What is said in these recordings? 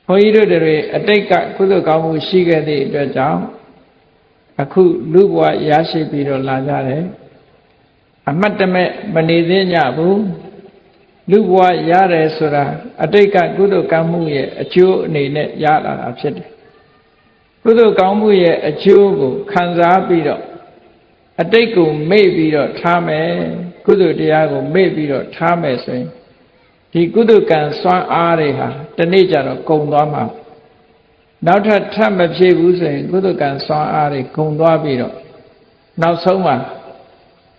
ဘုန်းကြီးတို့တွေအတိတ်ကကုသိုလ်ကောင်းမှုရှိခဲ့သည့်အတွက်ကြောင့်အခုလူဘဝရရှိပြီးတော့လာကြတယ်အမှတ်တမဲ့မနေသေးကြဘူးလူဘဝရတယ်ဆိုတာအတိတ်ကကုသိုလ်ကောင်းမှုရဲ့အကျိုးအနေနဲ့ရလာတာဖြစ်တယ်ကုသိုလ်ကောင်းမှုရဲ့အကျိုးကိုခံစားပြီးတော့အတိတ်ကိုမေ့ပြီးတော့ထားမယ်ကုသိုလ်တရားကိုမေ့ပြီးတော့ထားမယ်ဆိုရင်ဒီကုသိုလ်ကံစွမ်းအားတွေဟာတနေ့ကျတော့ကုန်သွားမှာနောက်ထပ်မဖြစ်ဘူးဆိုရင်ကုသိုလ်ကံစွမ်းအားတွေကုန်သွားပြီးတော့နောက်ဆုံးမှာ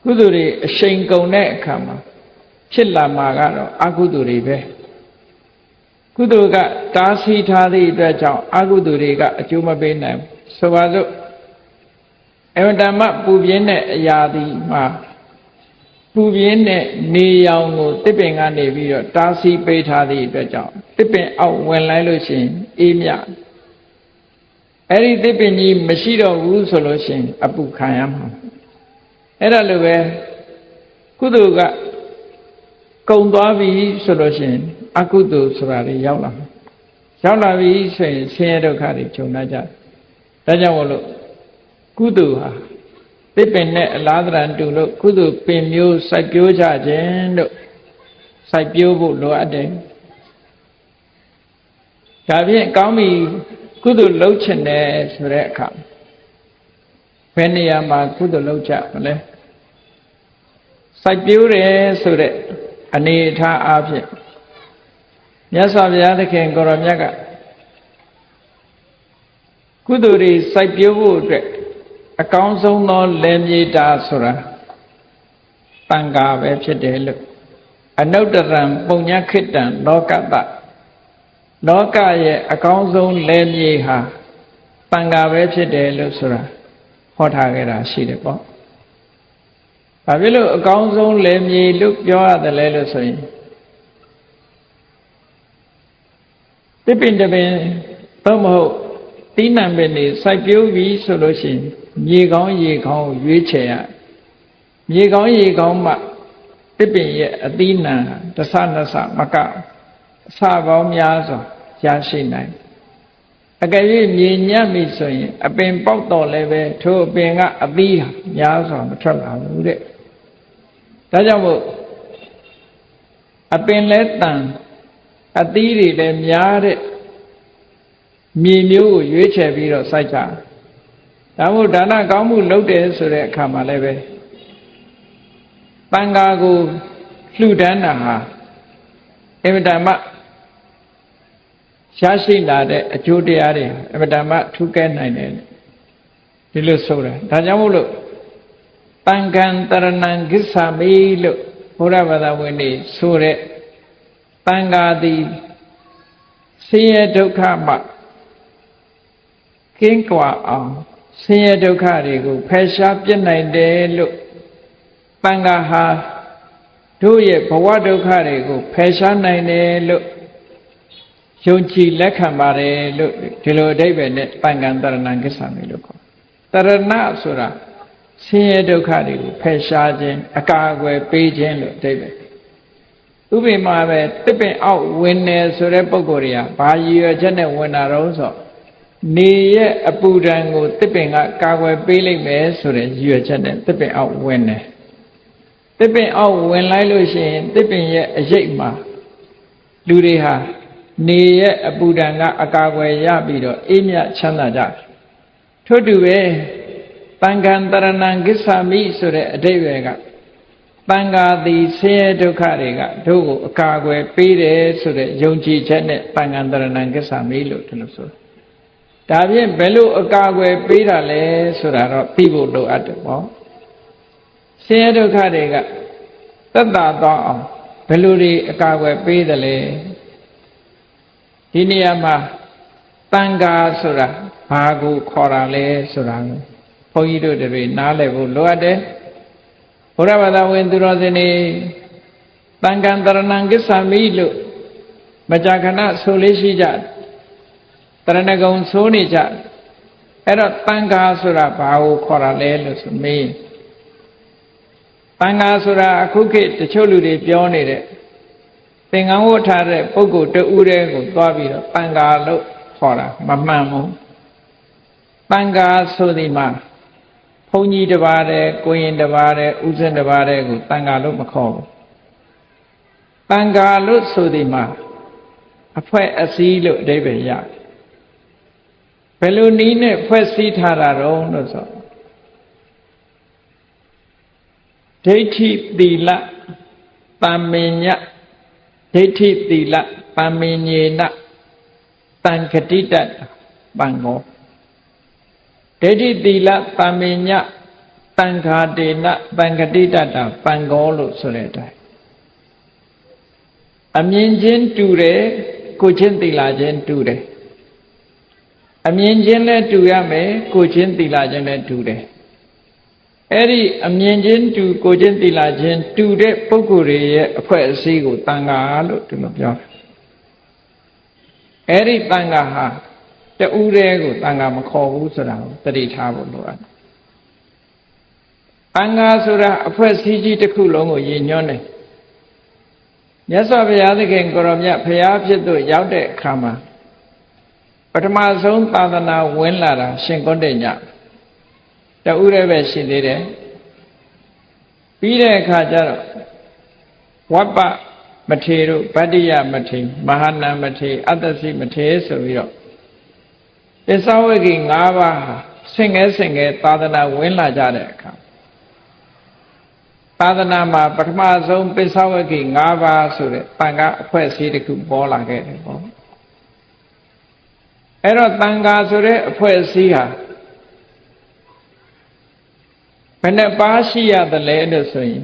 ကုသိုလ်တွေအရှိန်ကုန်တဲ့အခါမှာဖြစ်လာမှာကတော့အကုသိုလ်တွေပဲကုသိုလ်ကတားဆီးထားသည့်အတွက်ကြောင့်အကုသိုလ်တွေကအကျိုးမပေးနိုင်ဘူးဆိုပါစို့အဝတ္တမပူပြင်းတဲ့အရာဒီမှာပူပြင်းတဲ့နေရောင်ကိုတစ်ပင်ကနေပြီးတော့တားဆီးပေးထားသည့်အတွက်ကြောင့်တစ်ပင်အောက်ဝင်လိုက်လို့ရှိရင်အေးမြအဲ့ဒီတစ်ပင်ကြီးမရှိတော့ဘူးဆိုလို့ရှိရင်အပူခံရမှာအဲ့ဒါလိုပဲကုသိုလ်ကကုံသွားပြီဆိုလို့ရှိရင်အကုသိုလ်ဆိုတာတွေရောက်လာပြီဆိုရင်ဆင်းရဲဒုက္ခတွေကြုံရကြဒါကြောင့်မို့လို့ကုသိုလ်ဟာသစ်ပင်နဲ့အလားတန်တူလို့ကုသိုလ်ပင်မျိုးစိုက်ပျိုးကြခြင်းတို့စိုက်ပျိုးဖို့လိုအပ်တယ်ဒါဖြင့်ကောင်းပြီကုသိုလ်လုပ်ချင်တယ်ဆိုတဲ့အခါဘယ်နေရာမှာကုသိုလ်လုပ်ကြမလဲစိုက်ပျိုးတယ်ဆိုတဲ့အနေအထားအဖြစ်မြတ်စွာဘုရားသခင်ကိုရောမြတ်ကကုသိုလ်တွေစိုက်ပျိုးဖို့အတွက်အကောင်းဆုံးသောလယ်မြေတာဆိုတာတန်ခါပဲဖြစ်တယ်လို့အနုတ္တရံပုံညခိတံလောကတ္တလောကရဲ့အကောင်းဆုံးလယ်မြေဟာတန်ခါပဲဖြစ်တယ်လို့ဆိုတာဟောထားခဲ့တာရှိတယ်ပေါ့ဘာဖြစ်လို့အကောင်းဆုံးလယ်မြေလို့ပြောရတယ်လဲလို့ဆိုရင်တစ်ပင်တစ်ပင်သို့မဟုတ်သီးနှံပင်တွေစိုက်ပျိုးပြီးဆိုလို့ရှိရင်မြေကောင်းရေကောင်းရွေးချယ်ရမြေကောင်းရေကောင်းမှတစ်ပင်ရဲ့အသီးနှံတဆနှစ်ဆမကအစပေါင်းများစွာရရှိနိုင်အကယ်၍မြေညံ့ပြီဆိုရင်အပင်ပေါက်တော့လည်းပဲထိုအပင်ကအသီးများစွာမထွက်လာဘူးတဲ့ဒါကြောင့်မို့အပင်လဲတန်အသီးတွေလည်းများတဲ့မြေမျိုးကိုရွေးချယ်ပြီးတော့စိုက်ကြဒါမို့ဒါနကောင်းမှုလုပ်တယ်ဆိုတဲ့အခါမှာလည်းပဲတန်ခါကိုလှူဒန်းတာဟာအမတမရရှိလာတဲ့အကျိုးတရားတွေအမတမထူးကဲနိုင်တယ်ဒီလိုဆိုတာဒါကြောင့်မို့လို့တန်ခံတရဏံဂစ္ဆာမိလို့ဘုရားဘာသာဝင်တွေဆိုတဲ့တန်ခါသည်ဆင်းရဲဒုက္ခမှကင်းကွာအောင်ဆင်းရဲဒုက္ခတွေကိုဖယ်ရှားပြစ်နိုင်တယ်လို့တန်ခါဟာတို့ရဲ့ဘဝဒုက္ခတွေကိုဖယ်ရှားနိုင်တယ်လို့ယုံကြည်လက်ခံပါတယ်လို့ဒီလိုအဓိပ္ပာယ်နဲ့တန်ခံတရဏံကိစ္စမျိုးလို့ခေါ်တရဏဆိုတာဆင်းရဲဒုက္ခတွေကိုဖယ်ရှားခြင်းအကာအကွယ်ပေးခြင်းလို့အဓိပ္ပာယ်ဥပမာပဲတစ်ပင်အောက်ဝင်နေဆိုတဲ့ပုံကိုယ်တွေကဘာရည်ရွယ်ချက်နဲ့ဝင်တာတော့ဆိုနေရဲ့အပူဒဏ်ကိုတစ်ပင်ကကာကွယ်ပေးလိုက်မယ်ဆိုတဲ့ရည်ရွယ်ချက်နဲ့တစ်ပင်အောက်ဝင်တယ်တစ်ပင်အောက်ဝင်လိုက်လို့ရှိရင်တစ်ပင်ရဲ့အရိပ်မှာလူတွေဟာနေရဲ့အပူဒဏ်ကအကာအကွယ်ရပြီးတော့အေးမြချမ်းသာကြတယ်ထို့တူပဲတန်ခံတရဏံဂစ္ဆာမိဆိုတဲ့အဓိပ္ပာယ်ကတန်ခါသည်ဆင်းရဲဒုက္ခတွေကတို့ကိုအကာအကွယ်ပေးတယ်ဆိုတဲ့ယုံကြည်ချက်နဲ့တန်ခံတရဏံဂစ္ဆာမိလို့ဒီလိုဆိုဒါဖြင့်ဘယ်လိုအကာအကွယ်ပေးတာလဲဆိုတာတော့သိဖို့လိုအပ်တယ်ပေါ့ဆင်းရဲဒုက္ခတွေကသက်သာသွားအောင်ဘယ်လိုတွေအကာအကွယ်ပေးတယ်လဲဒီနေရာမှာတန်ခါဆိုတာဘာကိုခေါ်တာလဲဆိုတာကိုဘုန်းကြီးတို့တွေနားလည်ဖို့လိုအပ်တယ်ဘုရားဘာသာဝင်သူတော်စင်တွေတန်ခံတရဏံဂစ္ဆာမိလို့မကြာခဏဆိုလေးရှိကြတရဏဂုံဆိုနေကြအဲ့တော့တန်ခါဆိုတာဘာကိုခေါ်တာလဲလို့ဆိုမေးတန်ခါဆိုတာအခုခေတ်တချို့လူတွေပြောနေတဲ့ သင်္ကန်းဝတ်ထားတဲ့ပုဂ္ဂိုလ်တဦးတည်းကိုသွားပြီးတော့တန်ဃာလို့ခေါ်တာမမှန်ဘူးတန်ဃာဆိုဒီမှာဘုန်းကြီးတစ်ပါးတည်းကိုရင်တစ်ပါးတည်းဥစဉ်တစ်ပါးတည်းကိုတန်ဃာလို့မခေါ်ဘူးတန်ဃာလို့ဆိုဒီမှာအဖွဲ့အစည်းလို့အဓိပ္ပာယ်ရတယ်ဘယ်လိုနည်းနဲ့ဖွဲ့စည်းထားတာတော့လို့ဆိုဒိဋ္ဌိသီလတမ္မညဒိဋ္ဌိသီလတမ္မညေနတံခတိတပံဃောဒိဋ္ဌိသီလတမ္မညတံခာတေနတံခတိတတပံဃောလို့ဆိုတဲ့အတိုင်းအမြင်ချင်းတူတယ်ကိုချင်းသီလချင်းတူတယ်အမြင်ချင်းလည်းတူရမယ်ကိုချင်းသီလချင်းလည်းတူတယ်အဲ့ဒီအမြင်ချင်းတူကိုချင်းသီလချင်းတူတဲ့ပုဂ္ဂိုလ်တွေရဲ့အဖွဲ့အစည်းကိုတန်ဃာလို့ဒီလိုပြောတယ်အဲ့ဒီတန်ဃာဟာတူးတဲ့ကိုတန်ဃာမခေါ်ဘူးဆိုတာကိုသတိထားဖို့လိုအပ်တယ်တန်ဃာဆိုတာအဖွဲ့အစည်းကြီးတစ်ခုလုံးကိုရည်ညွှန်းတယ်မြတ်စွာဘုရားသခင်ကိုရောမြတ်ဘုရားဖြစ်သူရောက်တဲ့အခါမှာပထမဆုံးသာသနာဝင်လာတာရှင်ကွန်းတေညတူးရဲပဲရှိသေးတယ်ပြီးတဲ့အခါကျတော့ဝပ္ပမထေတို့ဗတ္တိယမထေမဟာနာမထေအတ္တစီမထေဆိုပြီးတော့ပစ္စဝဂီ၅ပါးဆင့်ငယ်သာသနာဝင်လာကြတဲ့အခါသာသနာမှာပထမဆုံးပစ္စဝဂီ၅ပါးဆိုတဲ့တန်ခါအဖွဲ့အစည်းတစ်ခုပေါ်လာခဲ့တယ်ပေါ့အဲ့တော့တန်ခါဆိုတဲ့အဖွဲ့အစည်းဟာဘယ်နှပါးရှိရတယ်လဲလို့ဆိုရင်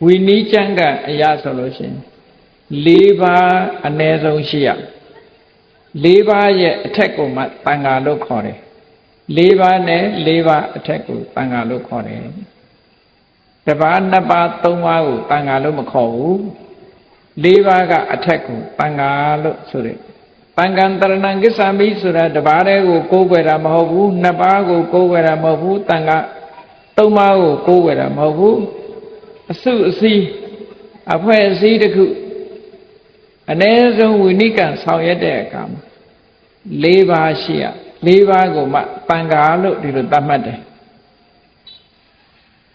ဝီနီးကျမ်းကအရာဆိုလို့ရှိရင်၄ပါးအ ਨੇ ဆုံးရှိရ၄ပါးရဲ့အထက်ကိုမှတန်ခါလို့ခေါ်တယ်၄ပါးနဲ့၄ပါးအထက်ကိုတန်ခါလို့ခေါ်တယ်တစ်ပါးနှစ်ပါးသုံးပါးကိုတန်ခါလို့မခေါ်ဘူး၄ပါးကအထက်ကိုတန်ခါလို့ဆိုတယ်တန်ခံတရဏံကိစ္ဆာမိဆိုတာတစ်ပါးတည်းကိုကိုးကွယ်တာမဟုတ်ဘူးနှစ်ပါးကိုကိုးကွယ်တာမဟုတ်ဘူးတန်ခါသုံးပါးကိုကိုးကွယ်တာမဟုတ်ဘူးအစုအစည်းအဖွဲ့အစည်းတစ်ခုအ ਨੇ ဆုံးဝိနိကံဆောင်ရွက်တဲ့အခါမှာ၄ပါးရှိရ၄ပါးကိုမှတန်ခါလို့ဒီလိုသတ်မှတ်တယ်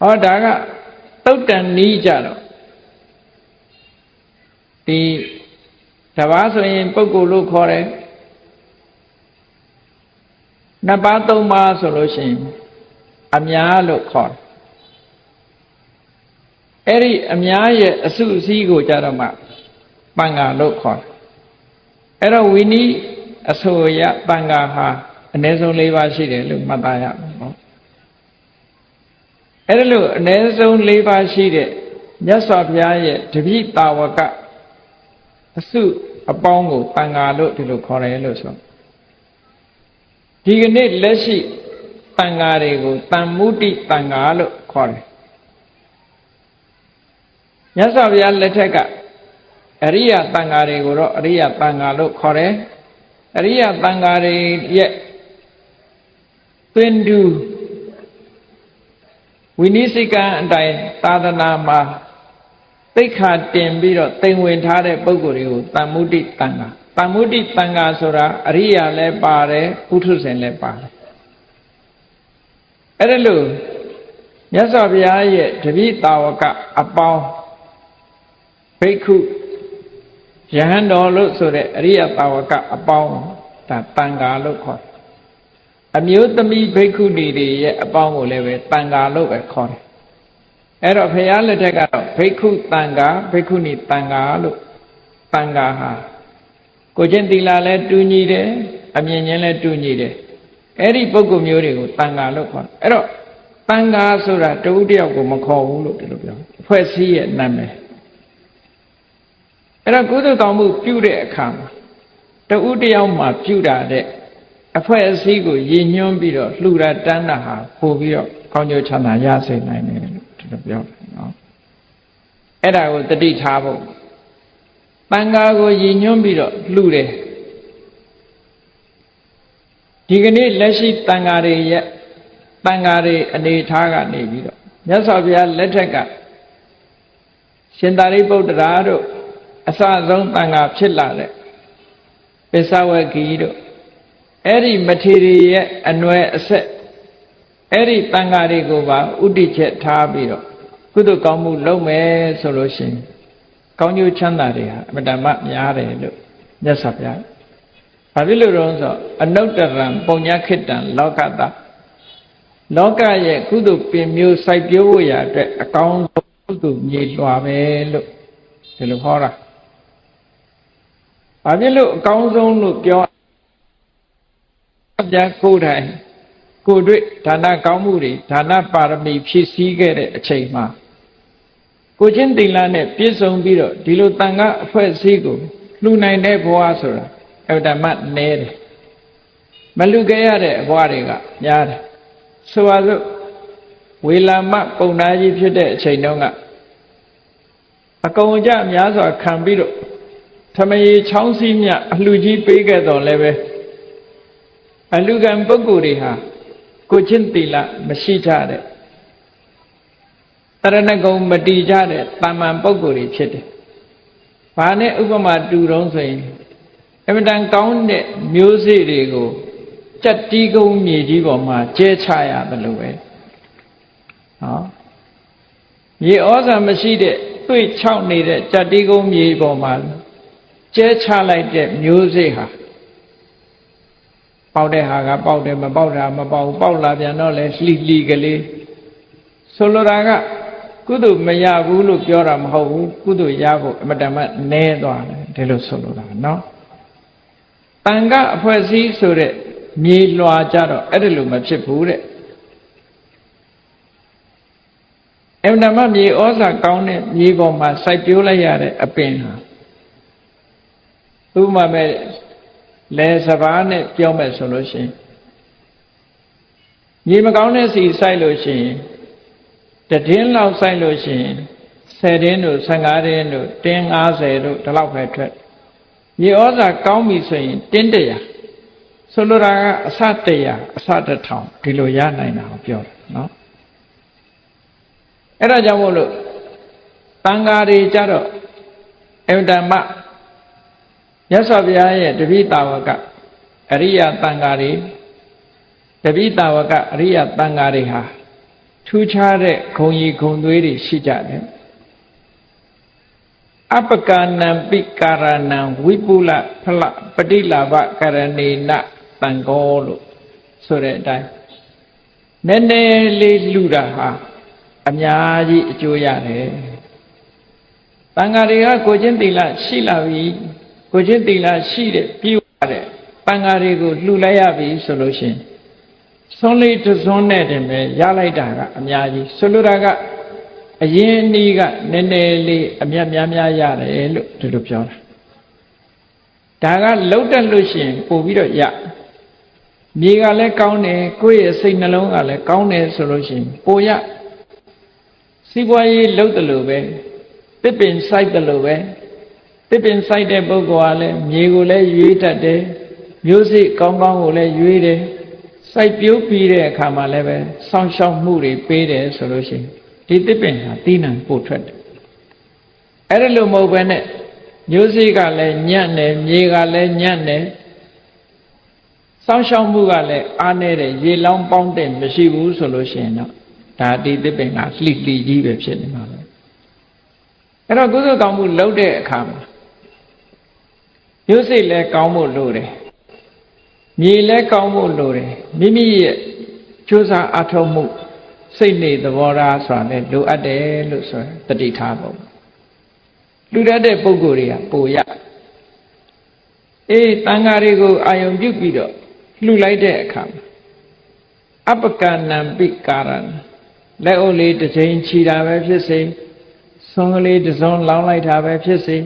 ဟောဒါကသုတ်တန်နီးကြတော့ဒီတပါးဆိုရင်ပုဂ္ဂိုလ်လို့ခေါ်တယ်နှစ်ပါးသုံးပါးဆိုလို့ရှိရင်အများလို့ခေါ်တယ်အဲ့ဒီအများရဲ့အစုအစည်းကိုကြတော့မှပန်ဃာလို့ခေါ်တယ်အဲ့တော့ဝီနီးအဆိုရပန်ဃာဟာအ ਨੇ ဆုံး၄ပါးရှိတယ်လို့မှတ်သားရမယ်ပေါ့အဲ့ဒါလို့အ ਨੇ ဆုံး၄ပါးရှိတဲ့မြတ်စွာဘုရားရဲ့တပိတာဝကအစုအပေါင်းကိုတန်ဃာလို့ဒီလိုခေါ်တယ်လို့ဆိုဒီကနေ့လက်ရှိတန်ဃာတွေကိုတန်မုတိတန်ဃာလို့ခေါ်တယ်မြတ်စွာဘုရားလက်ထက်ကအရိယတန်ဃာတွေကိုတော့အရိယတန်ဃာလို့ခေါ်တယ်အရိယတန်ဃာတွေရဲ့သွင်းတူဝိနည်းစိတ်ကံအတိုင်းသာသနာမှာသိက္ခာတင်ပြီးတော့သင်ဝင်ထားတဲ့ပုဂ္ဂိုလ်တွေကိုတန်မုတိတန်ဃာတန်မုတိတန်ဃာဆိုတာအရိယာလည်းပါတယ်ပုထုဇဉ်လည်းပါတယ်အဲ့ဒါလို့မြတ်စွာဘုရားရဲ့တပိတာဝကအပေါင်းဘိက္ခုယဟန်တော်လို့ဆိုတဲ့အရိယတာဝကအပေါင်းဒါတန်ဃာလို့ခေါ်တယ်အမျိုးသမီးဘိက္ခုနီတွေရဲ့အပေါင်းကိုလည်းပဲတန်ဃာလို့ပဲခေါ်တယ်အဲ့တော့ဘုရားလက်ထက်ကတော့ဘိက္ခုတန်ဃာဘိက္ခုနီတန်ဃာလို့တန်ဃာဟာကိုချင်းသီလလည်းတူညီတယ်အမြင်ချင်းလည်းတူညီတယ်အဲ့ဒီပုဂ္ဂိုလ်မျိုးတွေကိုတန်ဃာလို့ခေါ်တယ်အဲ့တော့တန်ဃာဆိုတာတဦးတယောက်ကိုမခေါ်ဘူးလို့ဒီလိုပြောအဖွဲ့အစည်းရဲ့နာမည်အဲ့တော့ကုသိုလ်ကောင်းမှုပြုတဲ့အခါမှာတဦးတယောက်မှပြုတာတဲ့အဖွဲ့အစည်းကိုရည်ညွှန်းပြီးတော့လှူတာတန်းတာဟာပို့ပြီးတော့ကောင်းကျိုးချမ်းသာရစေနိုင်တယ်လို့ဒီလိုပြောတယ်နော်အဲ့ဒါကိုတတိထားဖို့တန်ဃာကိုရည်ညွှန်းပြီးတော့လှူတယ်ဒီကနေ့လက်ရှိတန်ဃာတွေရဲ့တန်ဃာတွေအနေထားကနေပြီးတော့မြတ်စွာဘုရားလက်ထက်ကရှင်သာရိပုတ္တရာတို့ အစဆုံးတန်ခါဖြစ်လာတဲ့ပိဿဝဂီတို့အဲ့ဒီမထေရရဲ့အနွယ်အဆက်အဲ့ဒီတန်ခါတွေကိုပါဥတည်ချက်ထားပြီးတော့ကုသိုလ်ကောင်းမှုလုပ်မယ်ဆိုလို့ရှိရင်ကောင်းကျိုးချမ်းသာတွေဟာအမတန်မှများတယ်လို့မြတ်စွာဘုရားဘာဖြစ်လို့လဲဆိုအနုတ္တရံပုံညခိတံလောကတလောကရဲ့ကုသိုလ်ပင်မျိုးစိုက်ပျိုးဖို့ရအတွက်အကောင်းဆုံးကုသိုလ်မြေလွှာပဲလို့ဒီလိုဟောတာဘာဖြစ်လို့အကောင်းဆုံးလို့ပြောပြကိုယ်တိုင်ကိုယ်တွေ့ဒါနကောင်းမှုတွေဒါနပါရမီဖြည့်ဆည်းခဲ့တဲ့အချိန်မှာကိုချင်းသီလနဲ့ပြည့်စုံပြီးတော့ဒီလိုတန်ခါအဖွဲ့အစည်းကိုလှူနိုင်တဲ့ဘဝဆိုတာအဝတ္တမနည်းတယ်မလှူခဲ့ရတဲ့ဘဝတွေကများတယ်ဆိုပါစို့ဝေလာမပုံနာကြီးဖြစ်တဲ့အချိန်တုန်းကအကုန်အကျများစွာခံပြီးတော့ထမရေချောင်းစည်းမြအလှကြီးပေးခဲ့တော်လည်းပဲအလူကံပုဂ္ဂိုလ်တွေဟာကိုချင်းသီလမရှိကြတဲ့တရဏဂုံမတီကြတဲ့တာမန်ပုဂ္ဂိုလ်တွေဖြစ်တယ်။ဘာနဲ့ဥပမာတူတုံးဆိုရင်အမတန်ကောင်းတဲ့မျိုးစေ့တွေကိုကြက်တီးကုန်းမြေကြီးပေါ်မှာကျဲချရတယ်လို့ပဲ။ဟောမြေဩဇာမရှိတဲ့တွေ့ချောက်နေတဲ့ကြက်တီးကုန်းမြေပေါ်မှာကျဲချလိုက်တဲ့မျိုးစေ့ဟာပေါက်တဲ့ဟာကပေါက်တယ်မပေါက်တာမပေါက်ပေါက်လာပြန်တော့လဲလှီလှီကလေးဆိုလိုတာကကုသိုလ်မရဘူးလို့ပြောတာမဟုတ်ဘူးကုသိုလ်ရဖို့အမတန်မှနည်းသွားတယ်ဒီလိုဆိုလိုတာနော်တန်ခါအဖွဲ့အစည်းဆိုတဲ့မြေလွှာကြတော့အဲ့ဒီလိုမဖြစ်ဘူးတဲ့အမတန်မှမြေဩဇာကောင်းတဲ့မြေပေါ်မှာစိုက်ပျိုးလိုက်ရတဲ့အပင်ဟာဥပမာမဲ့လဲစဘာနဲ့ပြောမယ်ဆိုလို့ရှိရင်မြေမကောင်းတဲ့စီစိုက်လို့ရှိရင်တတင်းလောက်စိုက်လို့ရှိရင်10တင်းတို့15တင်းတို့တင်း50တို့ဒီလောက်ပဲထွက်မြေဩဇာကောင်းပြီဆိုရင်တင်း100ဆိုလိုတာကအစ100အစ1000ဒီလိုရနိုင်တာကိုပြောတယ်နော်အဲ့ဒါကြောင့်မို့လို့တန်ဃာတွေကြတော့အဝတ္တမမြတ်စွာဘုရားရဲ့တပိတာဝကအရိယတန်ဃာတွေတပိတာဝကအရိယတန်ဃာတွေဟာထူးခြားတဲ့ဂုဏ်ကြီးဂုဏ်သွေးတွေရှိကြတယ်အပကနံပိကာရဏံဝိပုလဖလပฏิလာဘကရဏေနတံဃောလို့ဆိုတဲ့အတိုင်းနည်းနည်းလေးလှူတာဟာအများကြီးအကျိုးရတယ်တန်ဃာတွေကကိုချင်းသီလရှိလာပြီကိုချင်းသီလရှိတဲ့ပြီးရတဲ့တန်ဃာတွေကိုလှူလိုက်ရပြီဆိုလို့ရှိရင်စွန်းလေးတစ်စွန်းနဲ့တင်ပဲရလိုက်တာကအများကြီးဆိုလိုတာကအရင်အနည်းကနည်းနည်းလေးအမြတ်များများရတယ်လို့ဒီလိုပြောတာဒါကလှုပ်တက်လို့ရှိရင်ပို့ပြီးတော့ရမြေကလည်းကောင်းတယ်ကိုယ့်ရဲ့စိတ်နှလုံးကလည်းကောင်းတယ်ဆိုလို့ရှိရင်ပို့ရစီးပွားရေးလှုပ်တယ်လို့ပဲတစ်ပင်စိုက်တယ်လို့ပဲတစ်ပင်စိုက်တဲ့ပုဂ္ဂိုလ်ကလည်းမြေကိုလည်းရွေးတတ်တယ်မျိုးစိကောင်းကောင်းကိုလည်းရွေးတယ်စိုက်ပျိုးပြီးတဲ့အခါမှာလည်းပဲစောင့်ရှောက်မှုတွေပေးတယ်ဆိုလို့ရှိရင်ဒီတစ်ပင်ဟာတီးနှံပို့ထွက်တယ်အဲ့ဒါလို့မဟုတ်ဘဲနဲ့မျိုးစိကလည်းညံ့တယ်မြေကလည်းညံ့တယ်စောင့်ရှောက်မှုကလည်းအားနည်းတယ်ရေလောင်းပေါင်းတဲ့မရှိဘူးဆိုလို့ရှိရင်တော့ဒါဒီတစ်ပင်ကလှိလှိကြီးပဲဖြစ်နေမှာပဲအဲ့တော့ကုသိုလ်ကောင်းမှုလုပ်တဲ့အခါမှာမျိုးစိလည်းကောင်းဖို့လိုတယ်မြေလည်းကောင်းဖို့လိုတယ်မိမိရဲ့ကြိုးစားအထောက်မှုစိတ်နေသဘောထားဆိုတာလည်းလိုအပ်တယ်လို့ဆိုရင်တတိထားပုံလူတတ်တဲ့ပုဂ္ဂိုလ်တွေကပိုရတန်ဃာတွေကိုအာယုံပြုပြီးတော့လှူလိုက်တဲ့အခါမှာအပကနံပိကာရဏလက်အုပ်လေးတစ်ချိန်ခြီတာပဲဖြစ်စေဆွန်ကလေးတစ်စုံလောင်းလိုက်တာပဲဖြစ်စေ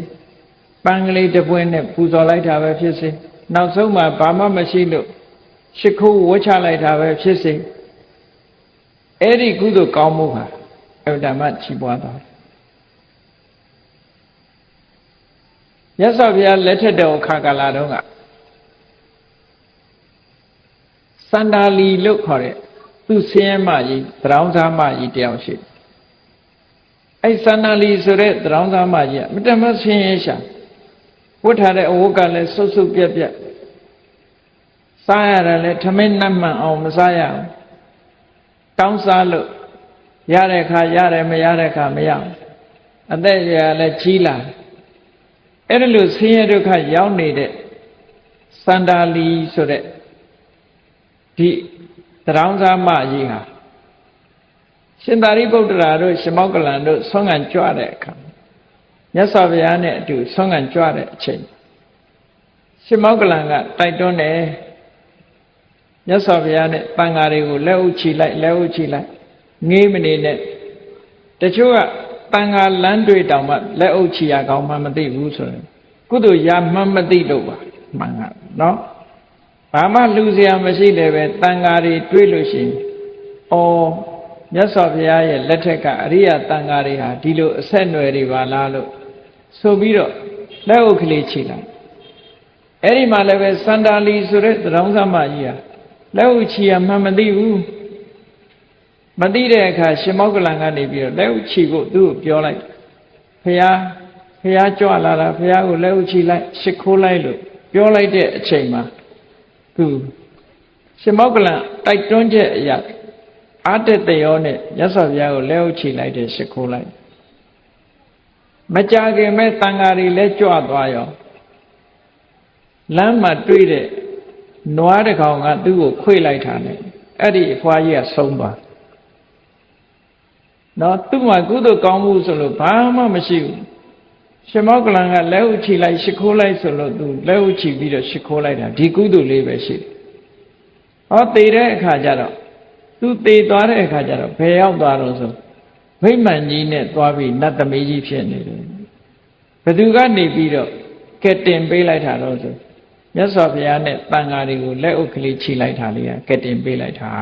ပန်းကလေးတစ်ပွင့်နဲ့ပူဇော်လိုက်တာပဲဖြစ်စေနောက်ဆုံးမှဘာမှမရှိလို့ရှ िख ိုးဝှချလိုက်တာပဲဖြစ်စေအဲ့ဒီကုသိုလ်ကောင်းမှုဟာအဝတ္တမချီးပွားသွားတယ်မြတ်စွာဘုရားလက်ထက်တော်ခါကာလတုန်းကစန္ဒာလီလို့ခေါ်တဲ့သူဆင်းရဲမကြီးသရောင်းစားမကြီးတယောက်ရှိ အဲ့သန္တာလီဆိုတဲ့သရောင်းသားမကြီးကမတမဆင်းရဲရှာဝတ်ထားတဲ့အဝတ်ကလည်းဆုပ်ဆုပ်ပြက်ပြက်စားရတယ်လည်းထမင်းနတ်မှန်အောင်မစားရဘူးတောင်းစားလို့ရတဲ့ခါရတယ်မရတဲ့ခါမရဘူးအသက်အရွယ်လည်းကြီးလာအဲ့ဒါလို့ဆင်းရဲဒုက္ခရောက်နေတဲ့သန္တာလီဆိုတဲ့ဒီသရောင်းသားမကြီးဟာရှင်သာရိပုတ္တရာတို့ရှင်မောက္ကလန်တို့ဆွမ်းခံကြွတဲ့အခါမြတ်စွာဘုရားနဲ့အတူဆွမ်းခံကြွတဲ့အချိန်ရှင်မောက္ကလန်ကတိုက်တွန်းတယ်မြတ်စွာဘုရားနဲ့တန်ဃာတွေကိုလက်ဥချီလိုက်ငေးမနေနဲ့တချို့ကတန်ဃာလမ်းတွေတောင်မှလက်ဥချီရကောင်းမှမသိဘူးဆိုရင်ကုသိုလ်ရမှမသိလို့ပါမှန်ကနော်ဘာမှလူစရာမရှိတယ်ပဲတန်ဃာတွေတွေးလို့ရှိရင်မြတ်စွာဘုရားရဲ့လက်ထက်ကအရိယတန်ဃာတွေဟာဒီလိုအဆက်အနွယ်တွေပါလားလို့ဆိုပြီးတော့လက်ဥကလေးချီလိုက်အဲ့ဒီမှာလည်းပဲစန္ဒာလီဆိုတဲ့သရောင်းသမကြီးဟာလက်ဥချီရမှမသိဘူးမသိတဲ့အခါရှင်မောက္ကလန်ကနေပြီးတော့လက်ဥချီဖို့သူ့ကိုပြောလိုက်ဘုရားကြွလာတာဘုရားကိုလက်ဥချီလိုက်ရှ िख ိုးလိုက်လို့ပြောလိုက်တဲ့အချိန်မှာသူရှင်မောက္ကလန်တိုက်တွန်းချက်အရာအာတတရောနဲ့မြတ်စွာဘုရားကိုလက်ဥချီလိုက်တယ်ရှ िख ိုးလိုက်မကြခင်မဲ့တန်ဃာတွေလည်းကြွသွားရောလမ်းမှာတွေ့တဲ့နွားတစ်ကောင်ကသူ့ကိုခွေလိုက်တာနဲ့အဲ့ဒီအဖွားကြီးကဆုံးသွားနော်သူ့မှာကုသိုလ်ကောင်းမှုဆိုလို့ဘာမှမရှိဘူးရှင်မောက္ကလန်ကလက်ဥချီလိုက်ရှ िख ိုးလိုက်ဆိုလို့သူလက်ဥချီပြီးတော့ရှ िख ိုးလိုက်တာဒီကုသိုလ်လေးပဲရှိတယ်ဟောသေတဲ့အခါကျတော့သူသေသွားတဲ့အခါကျတော့ဘယ်ရောက်သွားတော့ဆိုဗိမာန်ကြီးနဲ့သွားပြီးနတ်သမီးကြီးဖြစ်နေတယ်ဘယ်သူကနေပြီးတော့ကဲတင်ပေးလိုက်တာတော့ဆိုမြတ်စွာဘုရားနဲ့တန်ဃာတွေကိုလက်ဥကလေးချီလိုက်တာလေးကဲတင်ပေးလိုက်တာ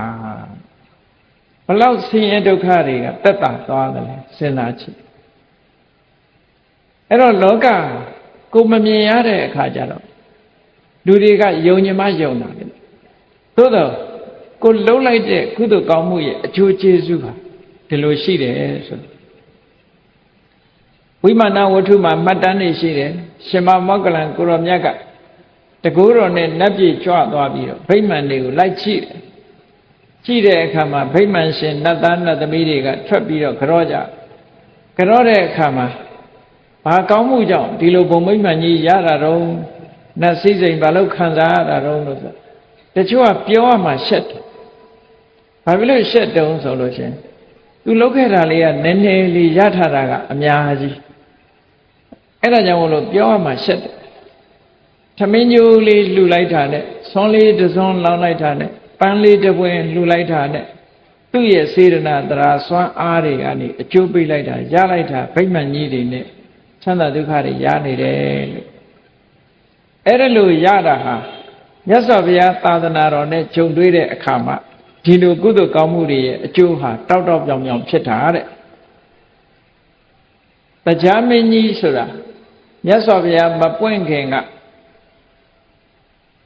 ဘလောက်ဆင်းရဲဒုက္ခတွေကတက်တာသွားတယ်စဉ်းစားကြည့်အဲ့တော့လောကကိုမမြင်ရတဲ့အခါကျတော့လူတွေကယုံကြည်မှယုံတာလေသို့တော့ကိုလှုပ်လိုက်တဲ့ကုသိုလ်ကောင်းမှုရဲ့အကျိုးကျေးဇူးဟာဒီလိုရှိတယ်ဆိုဝိမာနဝတ္ထုမှာမှတ်တမ်းနေရှိတယ်ရှင်မမောက္ကလန်ကိုရောမြတ်ကတကူတော်နဲ့နတ်ပြည်ကြွသွားပြီးတော့ဗိမာန်တွေကိုလိုက်ကြည့်တဲ့အခါမှာဗိမာန်ရှင်နတ်သားနတ်သမီးတွေကထွက်ပြီးတော့ကြောတဲ့အခါမှာဘာကောင်းမှုကြောင့်ဒီလိုဘုံဗိမာန်ကြီးရတာတော့နတ်စည်းစိမ်ဘာလို့ခံစားရတာတော့လို့ဆိုတချို့ကပြောရမှရှက်တယ်ဘာဖြစ်လို့ရှက်တုံးဆိုလို့ရှင်သူလုပ်ခဲ့တာလေးကနည်းနည်းလေးရထားတာကအများကြီးအဲ့ဒါကြောင့်မလို့ပြောရမှရှက်တယ်ထမင်းညိုးလေးလှူလိုက်တာနဲ့ဆွန်းလေးတစ်စွန်းလောင်းလိုက်တာနဲ့ပန်းလေးတစ်ပွင့်လှူလိုက်တာနဲ့သူ့ရဲ့စေတနာတရာစွမ်းအားတွေကနေအကျိုးပေးလိုက်တာရလိုက်တာဗိမာန်ကြီးတွေနဲ့ချမ်းသာဒုက္ခတွေရနေတယ်လို့အဲ့ဒါလို့ရတာဟာမြတ်စွာဘုရားသာသနာတော်နဲ့ဂျုံတွေ့တဲ့အခါမှာဒီလိုကုသိုလ်ကောင်းမှုတွေရဲ့အကျိုးဟာတောက်တောက်ပြောင်ပြောင်ဖြစ်တာတဲ့တရားမင်းကြီးဆိုတာမြတ်စွာဘုရားမပွင့်ခင်က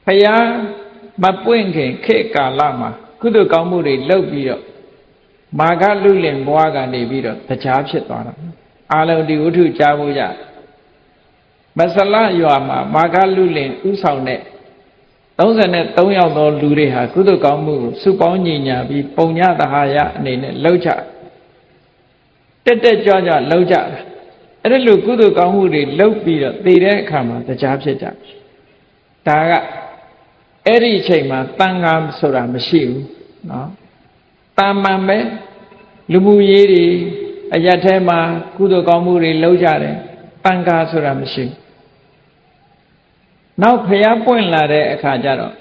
ဘုရားမပွင့်ခင်ခေတ်ကာလမှာကုသိုလ်ကောင်းမှုတွေလုပ်ပြီးတော့မာဂလူလင်ဘွားကနေပြီးတော့တရားဖြစ်သွားတာအာလုံးဒီဝတ္ထုကြားဖို့ရမဆလရွာမှာမာဂလူလင်ဥဆောင်တဲ့33ယောက်သောလူတွေဟာကုသိုလ်ကောင်းမှုကိုစုပေါင်းညီညာပြီးပုံညသဟာယအနေနဲ့လှုပ်ချတက်ကြွလှုပ်ကြအဲ့ဒါလိုကုသိုလ်ကောင်းမှုတွေလှုပ်ပြီးတော့သိတဲ့အခါမှာတရားဖြစ်ကြဒါကအဲ့ဒီအချိန်မှာတန်ခါဆိုတာမရှိဘူးနော်တာမန်ပဲလူမှုရေးတွေအရက်ထဲမှာကုသိုလ်ကောင်းမှုတွေလှုပ်ကြတယ်တန်ခါဆိုတာမရှိဘူးနောက်ဖျားပွင့်လာတဲ့အခါကျတော့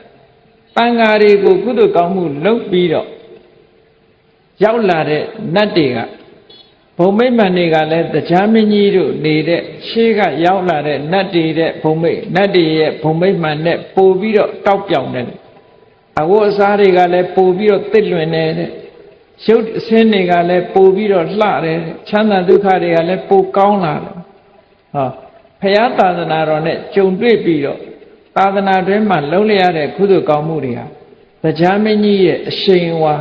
တန်ဃာတွေကိုကုသိုလ်ကောင်းမှုလုပ်ပြီးတော့ရောက်လာတဲ့နတ်တွေကဘုံမိတ်မှန်တွေကလည်းတရားမင်းကြီးတို့နေတဲ့ရှေးကရောက်လာတဲ့နတ်တွေတဲ့ဘုံမိတ်နတ်တွေရဲ့ဘုံမိတ်မှန်နဲ့ပို့ပြီးတော့တောက်ပြောင်တယ်အဝတ်အစားတွေကလည်းပို့ပြီးတော့တစ်လွင်နေတဲ့ရုပ်အစင်းတွေကလည်းပို့ပြီးတော့လှတယ်ချမ်းသာဒုက္ခတွေကလည်းပို့ကောင်းလာတယ်ဟောဘုရားသာသနာတော်နဲ့ကြုံတွေ့ပြီးတော့သာသနာတွင်မှာလုံးလျရတဲ့ကုသိုလ်ကောင်းမှုတွေဟာတရားမင်းကြီးရဲ့အရှိန်ဝါ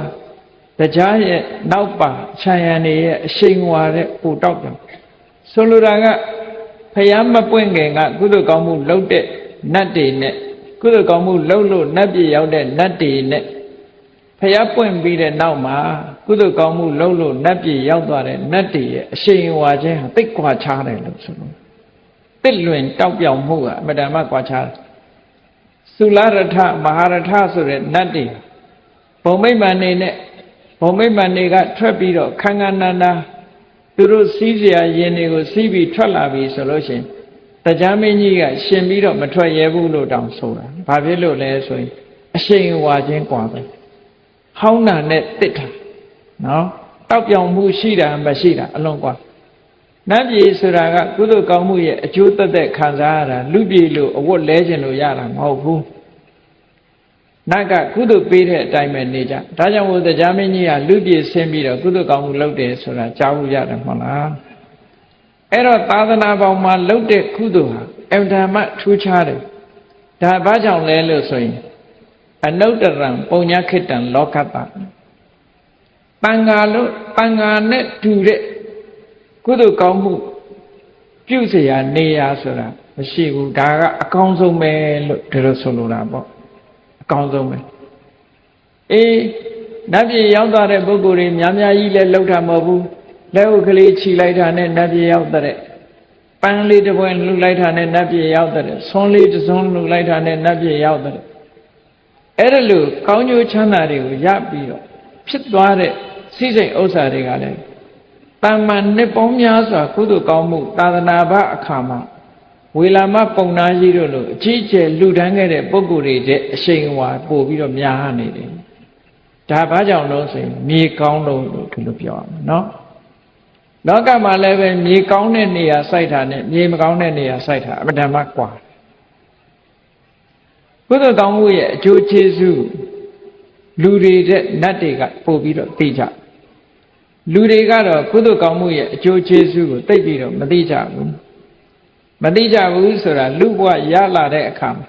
တရားရဲ့နောက်ပါခြံရံနေရဲ့အရှိန်ဝါတဲ့ပူတောက်ပြောင်ဆိုလိုတာကဖျားမပွင့်ခင်ကကုသိုလ်ကောင်းမှုလုပ်တဲ့နတ်တွေနဲ့ကုသိုလ်ကောင်းမှုလုပ်လို့နတ်ပြည်ရောက်တဲ့နတ်တွေနဲ့ဖျားပွင့်ပြီးတဲ့နောက်မှာကုသိုလ်ကောင်းမှုလုပ်လို့နတ်ပြည်ရောက်သွားတဲ့နတ်တွေရဲ့အရှိန်ဝါခြင်းဟာသိကွာခြားတယ်လို့ဆိုလို့တစ်လွင်တောက်ပြောင်မှုကအမတန်မှကွာခြားတယ်သုလရထမဟာရထဆိုတဲ့နတ်တွေဘုံမိမ္မာနေနဲ့ဘုံမိမ္မာနေကထွက်ပြီးတော့ခန္ဓာနာနာသူတို့စီးเสียရင်တွေကိုစီးပြီးထွက်လာပြီဆိုလို့ရှိရင်တရားမင်းကြီးကရှင်ပြီးတော့မထွက်ရဲဘူးလို့တောင်ဆိုတာဘာဖြစ်လို့လဲဆိုရင်အရှိန်ဝါခြင်းกว่าပဲဟောင်းတာနဲ့တစ်တာနော်တောက်ပြောင်မှုရှိတာမရှိတာအလွန်กว่าနတ်ပြည်ဆိုတာကကုသိုလ်ကောင်းမှုရဲ့အကျိုးသက်သက်ခံစားရတာလူပြည်လို့အဝတ်လဲခြင်းလို့ရတာမဟုတ်ဘူးနတ်ကကုသိုလ်ပေးတဲ့အတိုင်းပဲနေကြဒါကြောင့်ဘုရားမင်းကြီးကလူပြည်ဆင်းပြီးတော့ကုသိုလ်ကောင်းမှုလုပ်တယ်ဆိုတာကြားဖို့ရတယ်မဟုတ်လားအဲ့တော့သာသနာပေါင်းမှာလုပ်တဲ့ကုသိုလ်ဟာအမှန်မှထူးခြားတယ်ဒါဘာကြောင့်လဲလို့ဆိုရင်အနုတ္တရံပုံညာခိတံလောကတ္တတန်ဃာလို့တန်ဃာနဲ့တူတဲ့ကုသိုလ်ကောင်းမှုပြုเสียနေရဆိုတာမရှိဘူးဒါကအကောင်းဆုံးပဲလို့ဒီလိုဆိုလိုတာပေါ့အကောင်းဆုံးပဲအေးနတ်ပြည်ရောက်သွားတဲ့ပုဂ္ဂိုလ်တွေများများကြီးလည်းလှုပ်တာမဟုတ်ဘူးလက်ဥကလေးခြိလိုက်တာနဲ့နတ်ပြည်ရောက်တဲ့ပန်းလေးတစ်ပွင့်လှုပ်လိုက်တာနဲ့နတ်ပြည်ရောက်တဲ့ဆွန်းလေးတစ်စွန်းလှုပ်လိုက်တာနဲ့နတ်ပြည်ရောက်တဲ့အဲ့ဒါလို့ကောင်းကျိုးချမ်းသာတွေကိုရပြီးတော့ဖြစ်သွားတဲ့စိစိတ်ဥစ္စာတွေကလည်းတမ္မာနှစ်ပေါင်းများစွာကုသိုလ်ကောင်းမှုသာသနာ့ဘအခါမှာဝေလာမပုံနာကြီးတို့လိုအကြီးအကျယ်လှူဒန်းခဲ့တဲ့ပုဂ္ဂိုလ်တွေတဲ့အရှိန်အဝါပို့ပြီးတော့များနေတယ်ဒါဘာကြောင့်လို့ဆိုရင်မြေကောင်းလို့ဒီလိုပြောရမှာနော်လောကမှာလည်းပဲမြေကောင်းတဲ့နေရာစိုက်တာနဲ့မြေမကောင်းတဲ့နေရာစိုက်တာအမှန်တမ်းကွာကုသိုလ်ကောင်းမှုရဲ့အကျိုးကျေးဇူးလူတွေတဲ့နတ်တွေကပို့ပြီးတော့သိကြလူတွေကတော့ကုသိုလ်ကောင်းမှုရဲ့အကျိုးကျေးဇူးကိုသိပြီးတော့မသိကြဘူးမသိကြဘူးဆိုတာလူဘဝရလာတဲ့အခါမှာ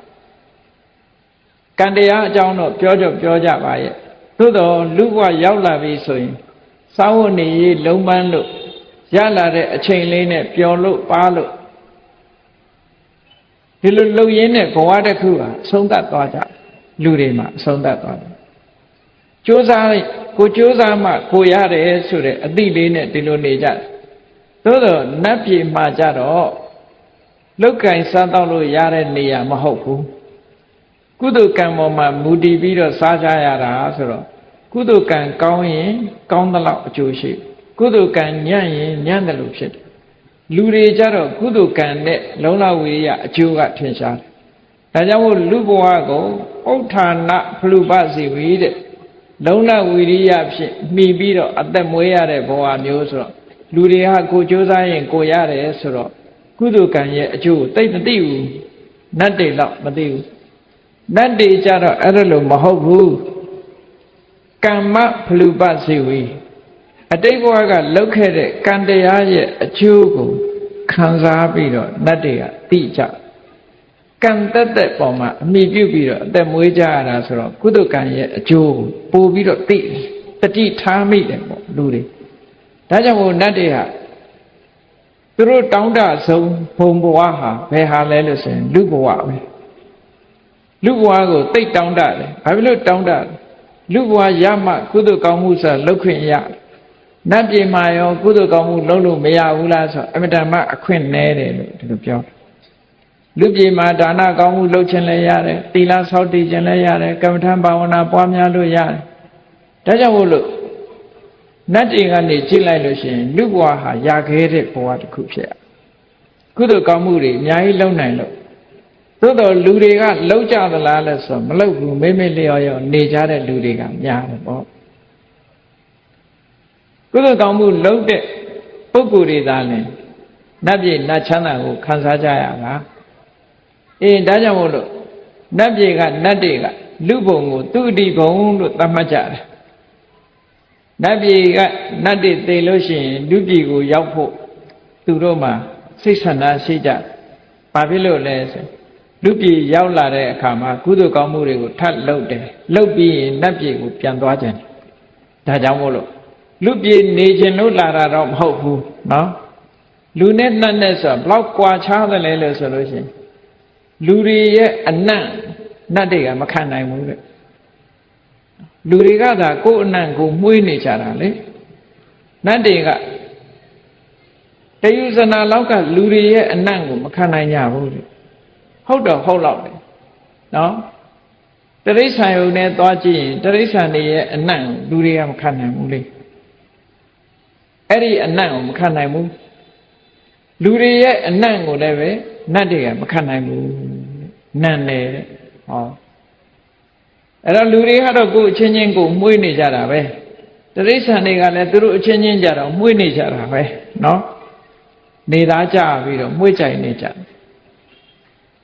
ကံတရားအကြောင်းတော့ပြောကြပါရဲ့သို့တော့လူဘဝရောက်လာပြီဆိုရင်စာဝတ်နေရေးလုံးပန်းလို့ရလာတဲ့အချိန်လေးနဲ့ပျော်လို့ပါလို့ဒီလိုလှုပ်ရင်းနဲ့ဘဝတစ်ခုဟာအဆုံးသတ်သွားကြလူတွေမှာအဆုံးသတ်သွားတယ်ကြိုးစားမှကိုရတယ်ဆိုတဲ့အသိလေးနဲ့ဒီလိုနေကြသို့တော့နတ်ပြည်မှာကြတော့လုတ်ကင်စားတော့လို့ရတဲ့နေရာမဟုတ်ဘူးကုသိုလ်ကံပေါ်မှာမူတည်ပြီးတော့စားကြရတာဆိုတော့ကုသိုလ်ကံကောင်းရင်ကောင်းသလောက်အကျိုးရှိကုသိုလ်ကံညံ့ရင်ညံ့တယ်လို့ဖြစ်တယ်လူတွေကြတော့ကုသိုလ်ကံနဲ့လုံလဝိရိယအကျိုးကထင်ရှားတယ်ဒါကြောင့်မို့လူဘဝကိုဥဋ္ဌာဏဖလူပစီဝီတဲ့လုံလဝိရိယဖြင့်မှီပြီးတော့အသက်မွေးရတဲ့ဘဝမျိုးဆိုတော့လူတွေဟာကိုကြိုးစားရင်ကိုရတယ်ဆိုတော့ကုသိုလ်ကံရဲ့အကျိုးကိုသိမသိဘူးနတ်တွေတော့မသိဘူးနတ်တွေကြတော့အဲ့ဒါလို့မဟုတ်ဘူးကမ္မဖလူပစီဝီအတိတ်ဘဝကလုပ်ခဲ့တဲ့ကံတရားရဲ့အကျိုးကိုခံစားပြီးတော့နတ်တွေကသိကြကံတက်ပေါ်မှာအမိပြုပြီးတော့အသက်မွေးကြရတာဆိုတော့ကုသိုလ်ကံရဲ့အကျိုးကိုပို့ပြီးတော့သိတတိထားမိတယ်ပေါ့လူတွေဒါကြောင့်မို့နတ်တွေဟာသူတို့တောင်းတဆုံးဘုံဘဝဟာဘယ်ဟာလဲလို့ဆိုရင်လူဘဝပဲလူဘဝကိုသိတောင်းတတယ်ဘာဖြစ်လို့တောင်းတလူဘဝရမှကုသိုလ်ကောင်းမှုဆိုလုပ်ခွင့်ရနတ်ပြည်မှာရောကုသိုလ်ကောင်းမှုလုပ်လို့မရဘူးလားဆိုအမြဲတမ်းအခွင့်နည်းတယ်လို့ဒီလိုပြောလူပြည်မှာဒါနကောင်းမှုလုပ်ခြင်းလည်းရတယ်သီလဆောက်တည်ခြင်းလည်းရတယ်ကမ္မထံဘာဝနာပွားများလို့ရတယ်ဒါကြောင့်မို့လို့နတ်တွေကနေကြည့်လိုက်လို့ရှိရင်လူဘဝဟာရခဲ့တဲ့ဘဝတစ်ခုဖြစ်ရကုသိုလ်ကောင်းမှုတွေအများကြီးလုပ်နိုင်လို့သို့တော်လူတွေကလောက်ကြသလားလဲဆိုမလောက်ဘူးမိမိလျော်ရောနေကြတဲ့လူတွေကများတယ်ပေါ့ကုသိုလ်ကောင်းမှုလုပ်တဲ့ပုဂ္ဂိုလ်တွေသာလဲနတ်ပြည်နတ်ချမ်းသာကိုခံစားကြရတာဒါကြောင့်မို့လို့နတ်ပြည်ကနတ်တွေကလူဘုံကိုသူအတိဘုံလို့သတ်မှတ်ကြတယ်နတ်ပြည်ကနတ်တွေသိလို့ရှိရင်လူပြည်ကိုရောက်ဖို့သူတို့မှာစိတ်ဆန္ဒရှိကြဘာဖြစ်လို့လဲဆိုလူပြည်ရောက်လာတဲ့အခါမှာကုသိုလ်ကောင်းမှုတွေကိုထပ်လုပ်တယ်လုပ်ပြီးရင်နတ်ပြည်ကိုပြန်သွားကြတယ် ဒါကြောင့်မို့လို့လူပြေနေခြင်းလို့လာတာတော့မဟုတ်ဘူးနော်လူနဲ့နတ်နဲ့ဆိုဘလောက်ကွာခြားတယ်လဲလို့ဆိုလို့ရှိရင်လူတွေရဲ့အနံ့နတ်တွေကမခံနိုင်ဘူးတဲ့လူတွေကသာကိုယ်အနံ့ကိုမှုေးနေကြတာလေနတ်တွေကတယုဇနာလောက်ကလူတွေရဲ့အနံ့ကိုမခံနိုင်ကြဘူးတဲ့ဟုတ်တော့ဟုတ်တော့တယ်နော်တရိစ္ဆာန်ယုံနဲ့သွားကြည့်ရင်တရိစ္ဆာန်တွေရဲ့အနံ့လူတွေကမခံနိုင်ဘူးလေအဲ့ဒီအနံ့ကိုမခံနိုင်ဘူးလူတွေရဲ့အနံ့ကိုလည်းပဲနတ်တွေကမခံနိုင်ဘူးနတ်နဲ့ဟောအဲ့တော့လူတွေကတော့ကိုယ်အချင်းချင်းကိုမှုေးနေကြတာပဲတရိစ္ဆာန်တွေကလည်းသူတို့အချင်းချင်းကြတော့မှုေးနေကြတာပဲနော်နေသားကြပြီးတော့မှုေးကြိုင်နေကြ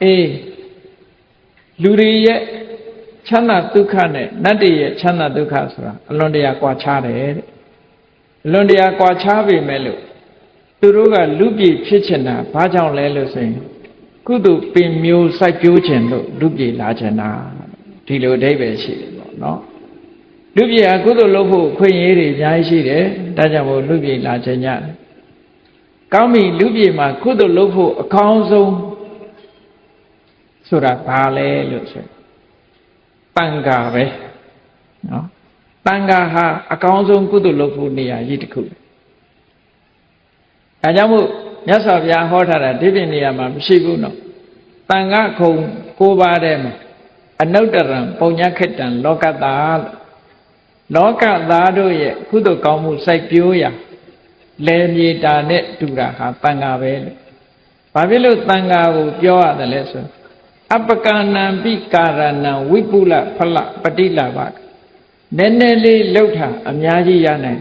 အေးလူတွေရဲ့ချမ်းသာဒုက္ခနဲ့နတ်တွေရဲ့ချမ်းသာဒုက္ခဆိုတာအလွန်တရာကွာခြားတယ်တဲ့အလွန်တရာကွာခြားပေမဲ့လို့သူတို့ကလူပြည်ဖြစ်ချင်တာဘာကြောင့်လဲလို့ဆိုရင်ကုသိုလ်ပင်မျိုးစိုက်ပျိုးခြင်းလို့လူပြည်လာချင်တာဒီလိုအဓိပ္ပာယ်ရှိတယ်ပေါ့နော်လူပြည်ဟာကုသိုလ်လုပ်ဖို့ခွင့်ရည်တွေအများကြီးရှိတယ်ဒါကြောင့်မို့လူပြည်လာချင်ကြတယ်ကောင်းပြီလူပြည်မှာကုသိုလ်လုပ်ဖို့အကောင်းဆုံးဆိုတာဘာလဲလို့ဆိုတန်ခါပဲနော်တန်ခါဟာအကောင်းဆုံးကုသိုလ်လုပ်ဖို့နေရာကြီးတစ်ခုဒါကြောင့်မို့မြတ်စွာဘုရားဟောထားတာဒီပြင်နေရာမှာမရှိဘူးနော်တန်ခါခုံ9ပါးထဲမှာအနုတ္တရံပုံညခိတံလောကတာလောကသားတို့ရဲ့ကုသိုလ်ကောင်းမှုစိုက်ပျိုးရာလယ်မြေတာနဲ့တူတာဟာတန်ခါပဲလို့ဘာဖြစ်လို့တန်ခါကိုပြောရတယ်လဲဆိုအပကနံပိကာရဏံဝိပုလဖလပတိလာဘနည်းနည်းလေးလှုပ်တာအများကြီးရနိုင်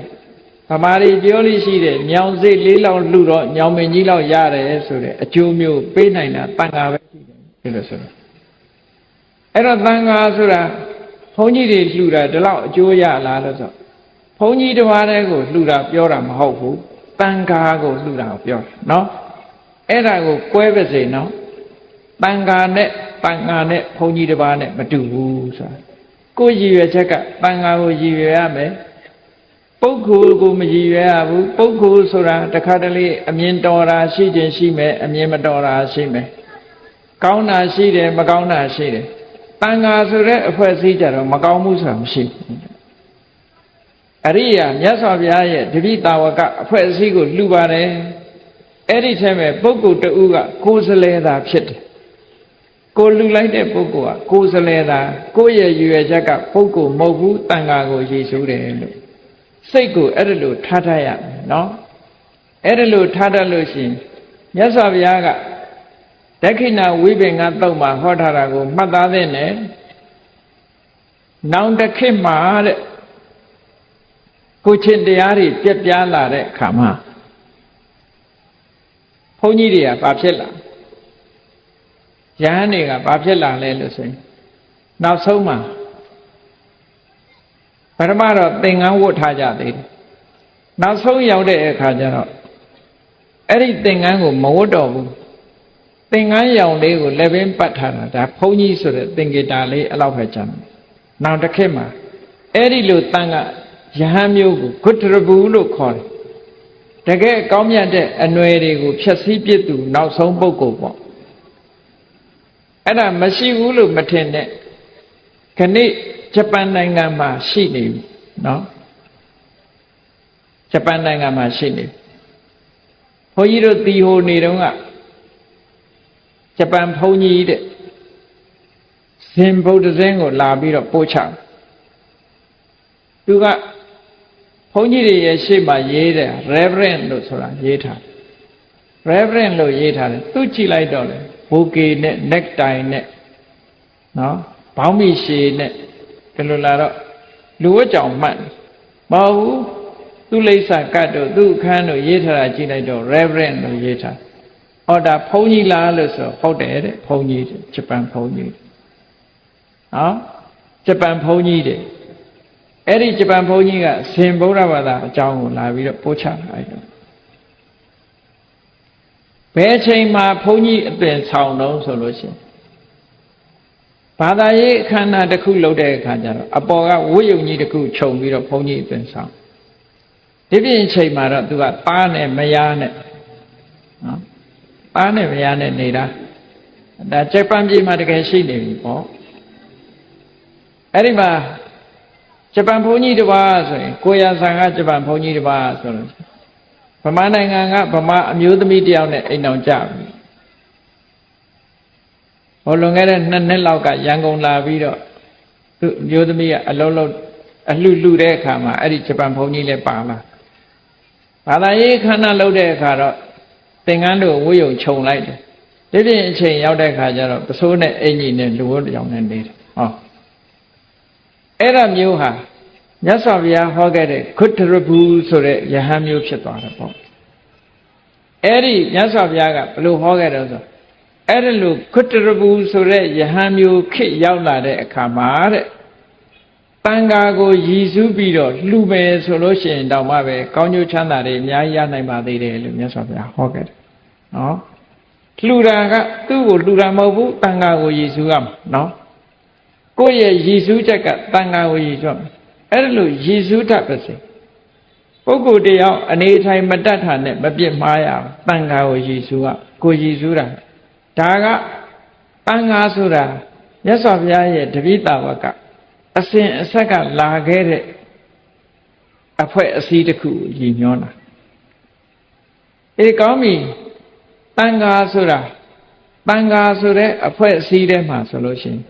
ဗမာတွေပြောလို့ရှိတယ်ညောင်စိတ်လေးလောက်လှူတော့ညောင်မင်းကြီးလောက်ရတယ်ဆိုတဲ့အကျိုးမျိုးပေးနိုင်တာတန်ခါပဲရှိတယ်ဒီလိုဆိုတော့အဲ့တော့တန်ခါဆိုတာဘုန်းကြီးတွေလှူတာဒီလောက်အကျိုးရလားလို့ဆိုဘုန်းကြီးတစ်ပါးတည်းကိုလှူတာပြောတာမဟုတ်ဘူးတန်ခါကိုလှူတာကိုပြောတာနော်အဲ့ဒါကိုကွဲပါစေနော်တန်ခါနဲ့ဘုန်းကြီးတစ်ပါးနဲ့မတူဘူးဆိုတာကိုယ်ရည်ရွယ်ချက်ကတန်ခါကိုရည်ရွယ်ရမယ်ပုဂ္ဂိုလ်ကိုမရည်ရွယ်ရဘူးပုဂ္ဂိုလ်ဆိုတာတခါတလေအမြင်တော်တာရှိခြင်းရှိမယ်အမြင်မတော်တာရှိမယ်ကောင်းတာရှိတယ်မကောင်းတာရှိတယ်တန်ခါဆိုတဲ့အဖွဲ့အစည်းကြတော့မကောင်းမှုဆိုတာမရှိဘူးအရိယာမြတ်စွာဘုရားရဲ့တပိတာဝကအဖွဲ့အစည်းကိုလှူပါတယ်အဲ့ဒီထဲမှာပုဂ္ဂိုလ်တဦးကကိုယ်စလဲသာဖြစ်တယ်ကိုလှူလိုက်တဲ့ပုဂ္ဂိုလ်ကကိုယ်စလဲသာကိုယ့်ရဲ့ရွယ်ချက်ကပုဂ္ဂိုလ်မဟုတ်ဘူးတန်ခါကိုရည်စူးတယ်လို့စိတ်ကိုအဲ့ဒါလို့ထားထားရမယ်နော်အဲ့ဒါလို့ထားတတ်လို့ရှိရင်မြတ်စွာဘုရားကဒက္ခိဏဝိပင်္ဂသုတ်မှာဟောထားတာကိုမှတ်သားသင့်တယ်နောင်တစ်ခေတ်မှာတဲ့ကိုချင်းတရားတွေပြက်ပြားလာတဲ့အခါမှာဘုန်းကြီးတွေကဘာဖြစ်လာယဟန်တွေကဘာဖြစ်လာလဲလို့ဆိုရင်နောက်ဆုံးမှာပထမတော့သင်္ကန်းဝတ်ထားကြသေးတယ်နောက်ဆုံးရောက်တဲ့အခါကျတော့အဲ့ဒီသင်္ကန်းကိုမဝတ်တော့ဘူးသင်္ကန်းရောင်လေးကိုလက်ပင်ပတ်ထားတာဒါဘုန်းကြီးဆိုတဲ့သင်္ကေတလေးအဲ့လောက်ပဲကျန်တယ်နောက်တစ်ခေတ်မှာအဲ့ဒီလိုတန်ကယဟန်မျိုးကိုဂုတ္တရဘူးလို့ခေါ်တယ်တကယ်ကောင်းမြတ်တဲ့အနွယ်တွေကိုဖြည့်ဆည်းပြစ်သူနောက်ဆုံးပုဂ္ဂိုလ်ပေါ့အဲ့ဒါမရှိဘူးလို့မထင်နဲ့ခဏဂျပန်နိုင်ငံမှာရှိနေပြီနော်ဂျပန်နိုင်ငံမှာရှိနေဘုန်းကြီးတို့တီဟိုနေတုန်းကဂျပန်ဘုန်းကြီးတဲ့ဇင်ဗုဒ္ဓဇင်းကိုလာပြီးတော့ပို့ချသူကဘုန်းကြီးတွေရဲ့ရှေ့မှာရေးတယ် Reverend လို့ဆိုတာရေးထား Reverend လို့ရေးထားတယ်သူကြည့်လိုက်တော့လေဘိုကေနဲ့ necktie နဲ့နော်ဘောင်းမီရှည်နဲ့ဒီလိုလာတော့လူဝတ်ကြောင်မှတ်မဟုတ်ဘူးသူလိမ့်စာကတ်တို့သူ့အခန်းတို့ရေးထားတာကြည့်လိုက်တော့ Reverend လို့ရေးထားဟောဒါဘုန်းကြီးလားလို့ဆိုဟုတ်တယ်တဲ့ဘုန်းကြီးဂျပန်ဘုန်းကြီးနော်ဂျပန်ဘုန်းကြီးတဲ့အဲ့ဒီဂျပန်ဘုန်းကြီးကဇင်ဗုဒ္ဓဘာသာအကြောင်းကိုလာပြီးတော့ပို့ချလိုက်တော့ဘယ်အချိန်မှာဘုန်းကြီးအပင်ဆောင်တော့ဆိုလို့ရှိရင် ဘာသာရေးအခမ်းအနားတစ်ခုလုပ်တဲ့အခါကျတော့အပေါ်ကဝိယုံကြီးတစ်ခုခြုံပြီးတော့ဘုန်းကြီးအသွင်ဆောင်ဒီပြင်ချိန်မှာတော့သူကသားနဲ့မယားနဲ့နော်သားနဲ့မယားနဲ့နေတာဒါဂျပန်ပြည်မှာတကယ်ရှိနေပြီပေါ့အဲ့ဒီမှာဂျပန်ဘုန်းကြီးတစ်ပါးဆိုရင်ကိုရဆန်ကဂျပန်ဘုန်းကြီးတစ်ပါးဆိုလို့ဗမာနိုင်ငံကဗမာအမျိုးသမီးတစ်ယောက်နဲ့အိမ်အောင်ကြပြီဟိုလွန်ခဲ့တဲ့2 နှစ်လောက်ကရန်ကုန်လာပြီးတော့သူအမျိုးသမီးကအလုံးလုံးအလှလှတဲ့အခါမှာအဲ့ဒီဂျပန်ဘုန်းကြီးလည်းပါလာဘာသာရေးခန္ဓာလုပ်တဲ့အခါတော့သင်္ကန်းတို့ဝိယုံခြုံလိုက်တယ်ဒီပြင်အချိန်ရောက်တဲ့အခါကျတော့ပစိုးနဲ့အင်ကြီးနဲ့လူဝတ်ကြောင်နဲ့နေတယ်ဟောအဲ့ဒါမျိုးဟာမြတ်စွာဘုရားဟောခဲ့တဲ့ခုတ္တရဘူးဆိုတဲ့ယဟန်မျိုးဖြစ်သွားတယ်ပေါ့အဲ့ဒီမြတ်စွာဘုရားကဘယ်လိုဟောခဲ့တယ်ဆိုအဲ့ဒါလို့ခုတ္တရဘူးဆိုတဲ့ယဟန်မျိုးခေတ်ရောက်လာတဲ့အခါမှာတဲ့တန်ဃာကိုရည်စူးပြီးတော့လှူမယ်ဆိုလို့ရှိရင်တောင်မှပဲကောင်းကျိုးချမ်းသာတွေအများကြီးရနိုင်ပါသေးတယ်လို့မြတ်စွာဘုရားဟောခဲ့တယ်နော်လှူတာကသူ့ကိုလှူတာမဟုတ်ဘူးတန်ဃာကိုရည်စူးရမှာနော်ကိုယ့်ရဲ့ရည်စူးချက်ကတန်ဃာကိုရည်စူးရမှာအဲ့ဒါလို့ရည်စူးတတ်ပါစေပုဂ္ဂိုလ်တယောက်အနေထိုင်မတတ်တာနဲ့မပြစ်မှားရအောင်တန်ဃာကိုရည်စူးရကိုရည်စူးတာဒါကတန်ဃာဆိုတာမြတ်စွာဘုရားရဲ့တပိဋကဝကအစဉ်အဆက်ကလာခဲ့တဲ့အဖွဲ့အစည်းတစ်ခုရည်ညွှန်းတာအေးကောင်းပြီတန်ဃာဆိုတာတန်ဃာဆိုတဲ့အဖွဲ့အစည်းထဲမှာဆိုလို့ရှိရင်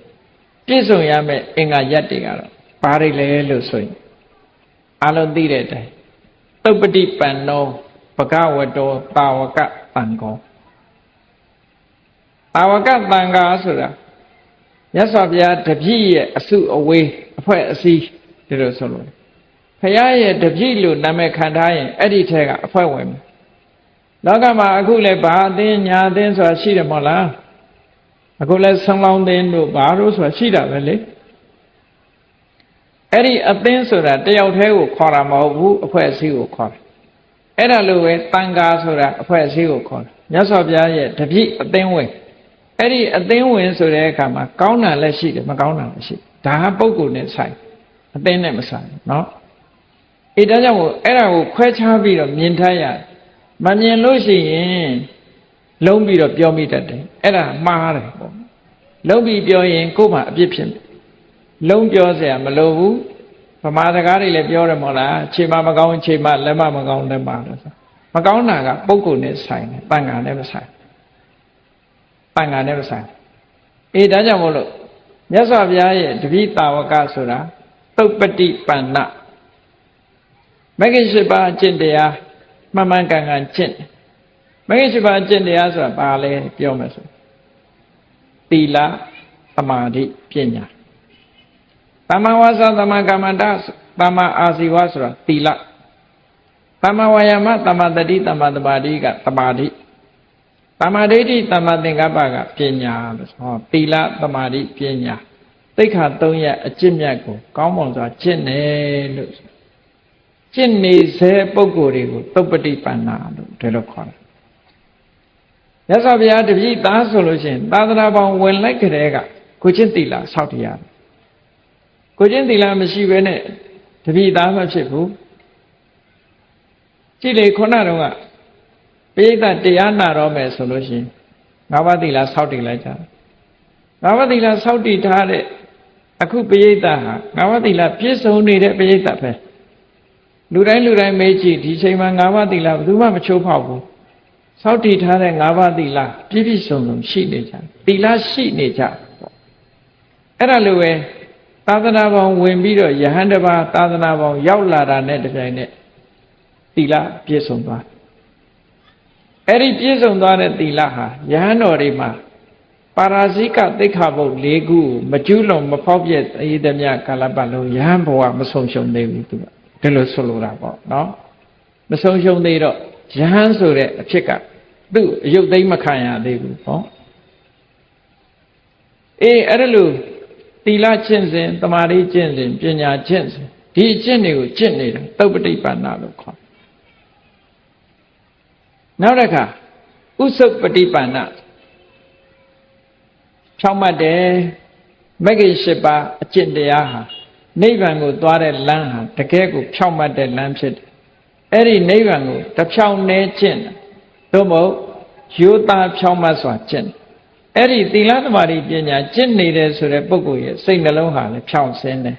ပြည့်စုံရမယ့်အင်္ဂါရပ်တွေကတော့ဘာတွေလဲလို့ဆိုရင်အလုံးသိတဲ့အတိုင်းသုပ္ပတိပန္နောဘဂဝတောတာဝကတန်ဃောတာဝကတန်ဃာဆိုတာမြတ်စွာဘုရားတပည့်ရဲ့အစုအဝေးအဖွဲ့အစည်းဒီလိုဆိုလို့ဘုရားရဲ့တပည့်လို့နာမည်ခံထားရင်အဲ့ဒီထဲကအဖွဲ့ဝင်လောကမှာအခုလည်းဘာအသင်းညာအသင်းဆိုတာရှိတယ်မဟုတ်လားအခုလည်းဆံလောင်းသင်းတို့ဘာလို့ဆိုတာရှိတာပဲလေအဲ့ဒီအသင်းဆိုတာတယောက်တည်းကိုခေါ်တာမဟုတ်ဘူးအဖွဲ့အစည်းကိုခေါ်တယ်အဲ့ဒါလိုပဲတန်ဃာဆိုတာအဖွဲ့အစည်းကိုခေါ်တယ်မြတ်စွာဘုရားရဲ့တပည့်အသင်းဝင်အဲ့ဒီအသင်းဝင်ဆိုတဲ့အခါမှာကောင်းတာလည်းရှိတယ်မကောင်းတာလည်းရှိဒါဟာပုဂ္ဂိုလ်နဲ့ဆိုင်အသင်းနဲ့မဆိုင်เนาะအဲဒါကြောင့်မို့အဲ့ဒါကိုခွဲခြားပြီးတော့မြင်ထားရမမြင်လို့ရှိရင်လုံးပြီးတော့ပြောမိတတ်တယ်အဲ့ဒါမှားတယ်ပေါ့လုံးပြီးပြောရင်ကိုယ်မှအပြစ်ဖြစ်လုံးပြောเสียမလိုဘူးဗမာစကားတွေလည်းပြောတယ်မဟုတ်လားခြေမမကောင်းခြေမလက်မမကောင်းလက်မလို့ဆိုမကောင်းတာကပုဂ္ဂိုလ်နဲ့ဆိုင်တယ်တန်ခါနဲ့မဆိုင်တန်ခါနဲ့မဆိုင်အေးဒါကြောင့်မို့လို့မြတ်စွာဘုရားရဲ့တပိတာဝကဆိုတာသုပ္ပတိပန္နမဂ္ဂင်၈ပါးအကျင့်တရားမှန်မှန်ကန်ကန်ကျင့်မဂ္ဂင်၈ပါးအကျင့်တရားဆိုတာဘာလဲပြောမယ်ဆိုသီလသမာဓိပညာသမ္မာဝါစာသမ္မာကမ္မန္တသမ္မာအာဇီဝဆိုတာသီလသမ္မာဝါယာမသမ္မာတတိသမ္မာသမာဓိကသမာဓိသမ္မာဒိဋ္ဌိသမ္မာသင်္ကပ္ပကပညာလို့ဆိုသီလသမာဓိပညာသိက္ခာ၃ရပ်အကျင့်မြတ်ကိုကောင်းမွန်စွာကျင့်တယ်လို့ကျင့်နေစေပုဂ္ဂိုလ်တွေကိုသုပ္ပတိပန္နာလို့ဒီလိုခေါ်တယ်မြတ်စွာဘုရားတပည့်သားဆိုလို့ရှိရင်သာသနာပေါင်းဝင်လိုက်ကြတဲ့ကကိုကျင့်သီလဆောက်တရားကိုကျင့်သီလမရှိဘဲနဲ့တပည့်သားမဖြစ်ဘူးကြည့်လေခုနတော့ကပိဋကတရားနာတော့မယ်ဆိုလို့ရှိရင်ငါးပါးသီလဆောက်တည်လိုက်ကြငါးပါးသီလဆောက်တည်ထားတဲ့အခုပိဋကဟာငါးပါးသီလပြည့်စုံနေတဲ့ပိဋကပဲလူတိုင်းမေးကြည့်ဒီချိန်မှာငါးပါးသီလဘယ်သူမှမချိုးဖောက်ဘူးဆောက်တည်ထားတဲ့ငါးပါးသီလပြည့်ပြည့်စုံစုံရှိနေကြသီလရှိနေကြအဲ့ဒါလိုပဲသာသနာပေါင်းဝင်ပြီးတော့ယဟန်တစ်ပါးသာသနာပေါင်းရောက်လာတာနဲ့တပြိုင်နက်သီလပြည့်စုံသွားအဲ့ဒီပြည့်စုံသွားတဲ့သီလဟာယဟန်တော်တွေမှာပါရာဇိကသိက္ခာပုဒ်၄ခုမကျူးလွန်မဖောက်ပြက်အေးသမျှကာလပတ်လုံးယဟန်ဘဝမဆုံးရှုံးသေးဘူးသူကဒီလိုဆိုလိုတာပေါ့နော်မဆုံးရှုံးသေးတော့ယဟန်ဆိုတဲ့အဖြစ်ကသူ့အယုတ်သိမ်းမခံရသေးဘူးပေါ့အေးအဲ့ဒါလို့သီလကျင့်စဉ်သမာဓိကျင့်စဉ်ပညာကျင့်စဉ်ဒီအကျင့်တွေကိုကျင့်နေတာသုပ္ပတိပန္နလို့ခေါ်နောက်တစ်ခါဥစုပ္ပတိပန္နဖြောင့်မတ်တယ် မဂ္ဂင်၈ပါးအကျင့်တရားဟာနိဗ္ဗာန်ကိုသွားတဲ့လမ်းဟာတကယ်ကိုဖြောင့်မတ်တဲ့လမ်းဖြစ်တယ်အဲ့ဒီနိဗ္ဗာန်ကိုတစ်ဖြောင့်နဲ့ကျင့်သို့မဟုတ်ရိုးသားဖြောင့်မတ်စွာကျင့်အဲ့ဒီသီလသမာဓိပညာကျင့်နေတယ်ဆိုတဲ့ပုဂ္ဂိုလ်ရဲ့စိတ်နှလုံးဟာလည်းဖြောင့်စင်းတယ်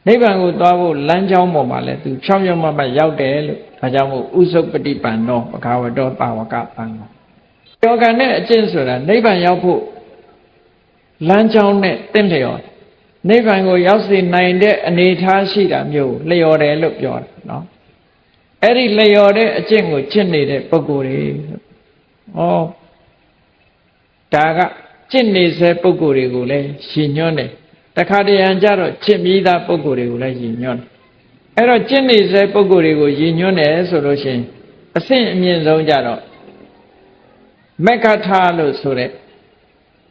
နိဗ္ဗာန်ကိုသွားဖို့လမ်းကြောင်းပေါ်မှာလည်းသူဖြောင့်ဖြောင့်မတ်မတ်ရောက်တယ်လို့ဒါကြောင့်မို့ဥစုပ္ပတိပန်နောဘဂဝတောတာဝကပံနောယောဂနဲ့အကျင့်ဆိုတာနိဗ္ဗာန်ရောက်ဖို့လမ်းကြောင်းနဲ့တင့်လျော်နိဗ္ဗာန်ကိုရောက်စေနိုင်တဲ့အနေအထားရှိတာမျိုးလျော်တယ်လို့ပြောတယ်နော်အဲ့ဒီလျော်တဲ့အကျင့်ကိုကျင့်နေတဲ့ပုဂ္ဂိုလ်တွေဩဒါကကျင့်နေစေပုဂ္ဂိုလ်တွေကိုလည်းရည်ညွှန်းတယ်တခါတရံကြတော့ကျင့်ပြီးသားပုဂ္ဂိုလ်တွေကိုလည်းရည်ညွှန်းတယ်အဲ့တော့ကျင့်နေစေပုဂ္ဂိုလ်တွေကိုရည်ညွှန်းတယ်ဆိုလို့ရှိရင်အဆင့်အမြင့်ဆုံးကြတော့မက္ခထာလို့ဆိုတဲ့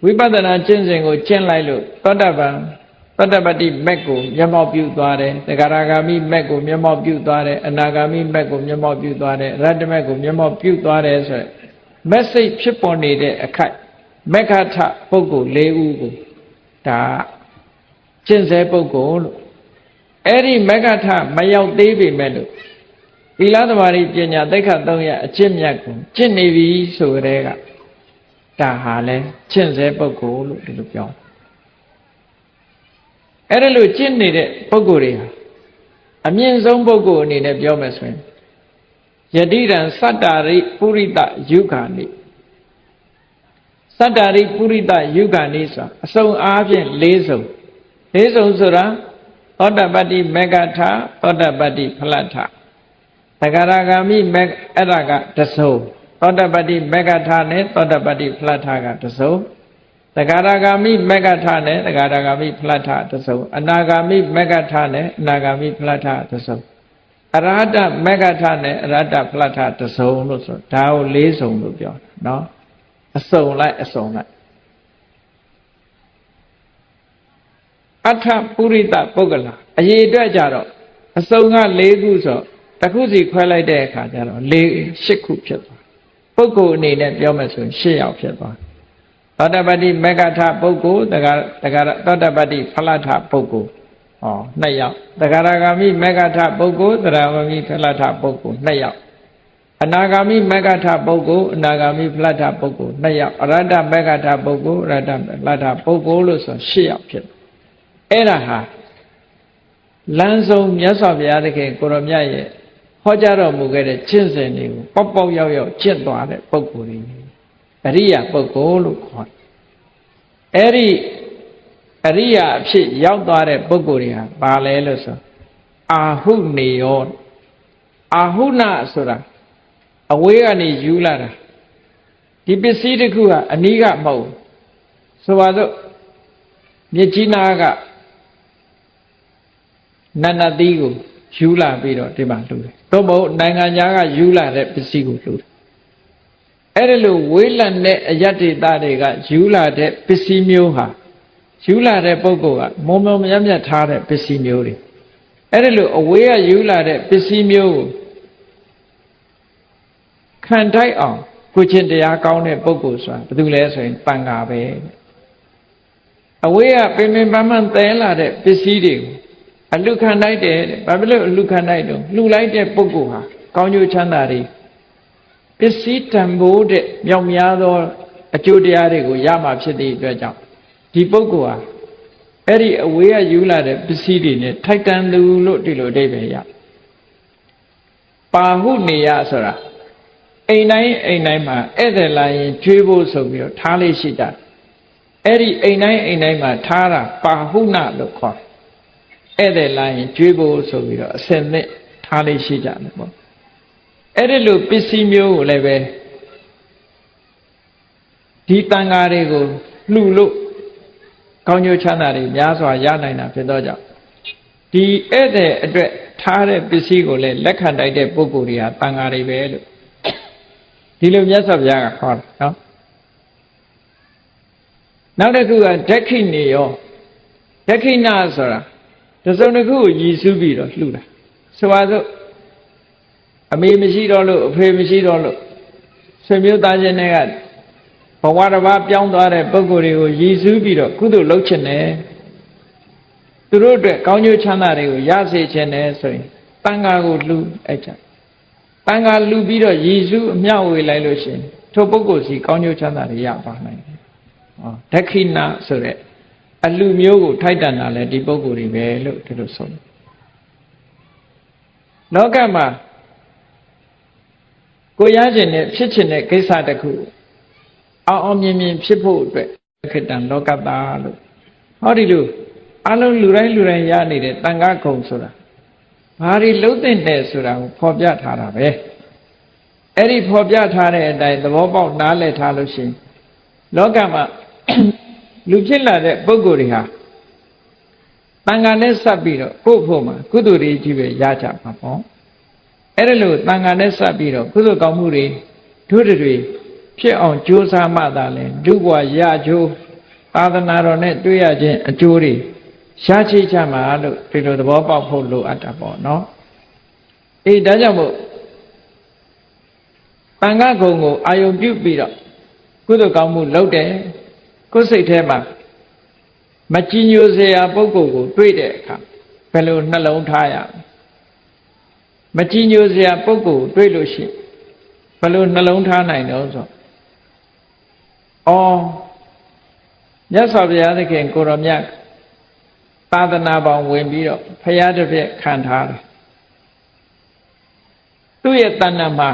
ဝိပဿနာကျင့်စဉ်ကိုကျင့်လိုက်လို့သောတပန်သောတပတ္တိမက်ကိုမျက်မှောက်ပြုသွားတယ်သဂရဂါမိမက်ကိုမျက်မှောက်ပြုသွားတယ်အနာဂါမိမက်ကိုမျက်မှောက်ပြုသွားတယ်ရတ္တမက်ကိုမျက်မှောက်ပြုသွားတယ်ဆိုရယ်မက်စိတ်ဖြစ်ပေါ်နေတဲ့အခိုက်မက္ခထပုဂ္ဂိုလ်၄ဦးကိုဒါကျင့်စေပုဂ္ဂိုလ်လို့အဲ့ဒီမက္ခထမရောက်သေးပေမဲ့လို့သီလသမာဓိပညာသိက္ခာ၃ရပ်အကျင့်မြတ်ကိုကျင့်နေပြီဆိုတဲ့ကဒါဟာလဲကျင့်စေပုဂ္ဂိုလ်လို့ဒီလိုပြောအဲ့ဒါလို့ကျင့်နေတဲ့ပုဂ္ဂိုလ်တွေဟာအမြင့်ဆုံးပုဂ္ဂိုလ်အနေနဲ့ပြောမယ်ဆိုရင်ယတိရံသတ္တာရိပုရိတယုဂာနိသတ္တာရိပုရိတယုဂာနိဆိုတာအစုံအားဖြင့်၄စုံဆိုတာသောတပတ္တိမေဃထသောတပတ္တိဖလထသဂရဂါမိမေအဲ့ဒါကတစုံသောတပတ္တိမေဃထနဲ့သောတပတ္တိဖလထကတစုံသဂရဂါမိမေဃထနဲ့သဂရဂါမိဖလထတစုံအနာဂါမိမေဃထနဲ့အနာဂါမိဖလထတစုံအရဟတမေဃထနဲ့အရဟတဖလထတစုံလို့ဆိုဒါကို၄စုံလို့ပြောတာနော်အစုံလိုက်အစုံလိုက်အထပုရိသပုဂ္ဂလာအရေးအတွက်ကြတော့အစုံက၄ခုဆိုတစ်ခုစီခွဲလိုက်တဲ့အခါကျတော့၈ခုဖြစ်သွားပုဂ္ဂိုလ်အနေနဲ့ပြောမယ်ဆိုရင်၈ယောက်ဖြစ်သွားသောတပတ္တိမေဃထပုဂ္ဂိုလ်သောတပတ္တိဖလထပုဂ္ဂိုလ်2ယောက်သဂရဂါမိမေဃထပုဂ္ဂိုလ်သရဝမိဖလထပုဂ္ဂိုလ်2ယောက်အနာဂါမိမေဃထပုဂ္ဂိုလ်အနာဂါမိဖလထပုဂ္ဂိုလ်2ယောက်အရဟတမေဃထပုဂ္ဂိုလ်အရဟတဖလထပုဂ္ဂိုလ်လို့ဆို8ယောက်ဖြစ်အဲ့ဒါဟာလမ်းဆုံးမြတ်စွာဘုရားသခင်ကိုရောမြတ်ရဲ့ဟောကြားတော်မူခဲ့တဲ့ကျင့်စဉ်တွေကိုပေါက်ရောက်ရောက်ကျင့်သွားတဲ့ပုဂ္ဂိုလ်တွေအရိယာပုဂ္ဂိုလ်လို့ခေါ်တယ်အဲ့ဒီအရိယာအဖြစ်ရောက်သွားတဲ့ပုဂ္ဂိုလ်တွေဟာဘာလဲလို့ဆိုအာဟုနေယောအာဟုနဆိုတာအဝေးကနေယူလာတာဒီပစ္စည်းတစ်ခုကအနီးကမဟုတ်ဆိုပါစို့မြစ်ကြီးနားကနန္ဒသီးကိုယူလာပြီးတော့ဒီမှာလှူတယ်တော့မဟုတ်နိုင်ငံခြားကယူလာတဲ့ပစ္စည်းကိုလှူတယ်အဲ့ဒါလို့ဝေးလံတဲ့အယတ္တိတတွေကယူလာတဲ့ပစ္စည်းမျိုးဟာယူလာတဲ့ပုဂ္ဂိုလ်ကမုံမုံမြတ်မြတ်ထားတဲ့ပစ္စည်းမျိုးတွေအဲ့ဒါလို့အဝေးကယူလာတဲ့ပစ္စည်းမျိုးကိုခံတိုက်အောင်ကိုချင်းတရားကောင်းတဲ့ပုဂ္ဂိုလ်ဆိုတာဘာလို့လဲဆိုရင်တန်ခါပဲအဝေးကပင်ပင်ပန်းပန်းသဲလာတဲ့ပစ္စည်းတွေကိုအလူခံတိုက်တယ်ဘာဖြစ်လို့အလူခံတိုက်တော့လှူလိုက်တဲ့ပုဂ္ဂိုလ်ဟာကောင်းကျိုးချမ်းသာတွေပစ္စည်းတန်ဖိုးတဲ့မြောက်များသောအကျိုးတရားတွေကိုရမှာဖြစ်တဲ့အတွက်ကြောင့်ဒီပုဂ္ဂိုလ်ဟာအဲ့ဒီအဝေးကယူလာတဲ့ပစ္စည်းတွေနဲ့ထိုက်တန်သူလို့ဒီလိုအဓိပ္ပာယ်ရပါဟုနေယဆိုတာအိမ်တိုင်းမှာဧည့်သည်လာရင်ကျွေးဖို့ဆိုပြီးတော့ထားလေးရှိကြတယ်အဲ့ဒီအိမ်တိုင်းမှာထားတာပါဟုနလို့ခေါ်ဧည့်သည်လာရင်ကျွေးဖို့ဆိုပြီးတော့အစင်နဲ့ထားလေးရှိကြတယ်ပေါ့အဲ့ဒီလိုပစ္စည်းမျိုးကိုလည်းပဲဒီတန်ဃာတွေကိုလှူလို့ကောင်းကျိုးချမ်းသာတွေများစွာရနိုင်တာဖြစ်တော့ကြောင့်ဒီဧည့်သည်အတွက်ထားတဲ့ပစ္စည်းကိုလည်းလက်ခံတိုက်တဲ့ပုဂ္ဂိုလ်တွေဟာတန်ဃာတွေပဲလို့ဒီလိုမြတ်စွာဘုရားကခေါ်တယ်နော်နောက်တစ်ခုကဒက္ခိဏေယောဒက္ခိဏဆိုတာတစ်စုံတစ်ခုကိုရည်စူးပြီးတော့လှူတာဆိုပါစို့အမေမရှိတော့လို့အဖေမရှိတော့လို့ဆွေမျိုးသားချင်းတွေက ဘဝတစ်ပါးပြောင်းသွားတဲ့ပုဂ္ဂိုလ်တွေကိုရည်စူးပြီးတော့ကုသိုလ်လုပ်ချင်တယ်သူတို့အတွက်ကောင်းကျိုးချမ်းသာတွေကိုရစေချင်တယ်ဆိုရင်တန်ဃာကိုလှူအဲ့ကြတန်ဃာလှူပြီးတော့ရည်စူးအမျှဝေလိုက်လို့ရှိရင်ထိုပုဂ္ဂိုလ်စီကောင်းကျိုးချမ်းသာတွေရပါနိုင်တယ်ဒက္ခိဏဆိုတဲ့အလှမျိုးကိုထိုက်တန်တာလဲဒီပုဂ္ဂိုလ်တွေပဲလို့ဒီလိုဆိုတယ်လောကမှာကိုရခြင်းနဲ့ဖြစ်ခြင်းတဲ့ကိစ္စတစ်ခုအောင်အောင်မြင်မြင်ဖြစ်ဖို့အတွက်ခေတ္တလောကတာလို့ဟောဒီလိုအလုံးလူတိုင်းရနေတဲ့တန်ခါကုံဆိုတာဘာတွေလုံးသိမ့်တယ်ဆိုတာကိုဖော်ပြထားတာပဲအဲ့ဒီဖော်ပြထားတဲ့အတိုင်းသဘောပေါက်နားလည်ထားလို့ရှိရင်လောကမှာလူဖြစ်လာတဲ့ပုဂ္ဂိုလ်တွေဟာတန်ခါနဲ့ဆက်ပြီးတော့ကိုယ့်ဖို့မှာကုသိုလ်တွေကြီးပဲရကြမှာပေါ့အဲ့ဒါလို့တန်ခါနဲ့ဆက်ပြီးတော့ကုသိုလ်ကောင်းမှုတွေတို့တွေဖြစ်အောင်ကြိုးစားမှသာလဲလူဘဝရကြိုးသာသနာတော်နဲ့တွေ့ရခြင်းအကျိုးတွေရှားချိကြမှာလို့ဒီလိုသဘောပေါက်ဖို့လိုအပ်တာပေါ့နော်အေးဒါကြောင့်မို့တန်ခါကုံကိုအာယုံပြုပြီးတော့ကုသိုလ်ကောင်းမှုလုပ်တယ်ကိုယ်စိတ်ထဲမှာမကြည်ညိုစရာပုဂ္ဂိုလ်ကိုတွေ့တဲ့အခါဘယ်လိုနှလုံးထားရမကြည်ညိုစရာပုဂ္ဂိုလ်တွေ့လို့ရှိဘယ်လိုနှလုံးထားနိုင်တော့ဆိုမြတ်စွာဘုရားသခင်ကိုရောမြတ်သာသနာပေါင်းဝင်ပြီးတော့ဖရာတစ်ပြက်ခံထားတယ်သူ့ရဲ့တဏ္ဍမှာ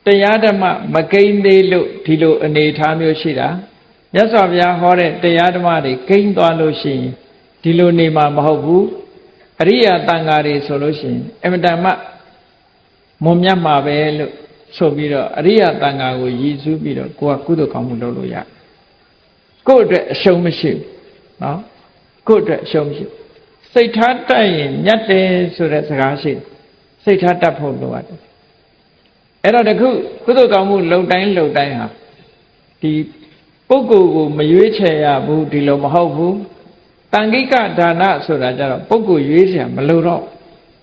တရားဓမ္မမကိန်းသေးလို့ဒီလိုအနေထားမျိုးရှိတာမြတ်စွာဘုရားဟောတဲ့တရားဓမ္မတွေကိန်းသွားလို့ရှိရင်ဒီလိုနေမှာမဟုတ်ဘူးအရိယာတန်ဃာတွေဆိုလို့ရှိရင်အမတန်မှမွန်မြတ်မှာပဲလို့ဆိုပြီးတော့အရိယာတန်ဃာကိုရည်စူးပြီးတော့ကိုယ်ကကုသိုလ်ကောင်းမှုလုပ်လို့ရကိုယ့်အတွက်အရှုံးမရှိဘူးနော်ကိုယ့်အတွက်အရှုံးမရှိစိတ်ထားတတ်ရင်မြတ်တယ်ဆိုတဲ့စကားရှိစိတ်ထားတတ်ဖို့လိုအပ်တယ်အဲ့တော့တခုကုသိုလ်ကောင်းမှုလုပ်တိုင်းဟာဒီပုဂ္ဂိုလ်ကိုမရွေးချယ်ရဘူးဒီလိုမဟုတ်ဘူးတန်ခိကဒါနဆိုတာကြတော့ပုဂ္ဂိုလ်ရွေးချယ်မလိုတော့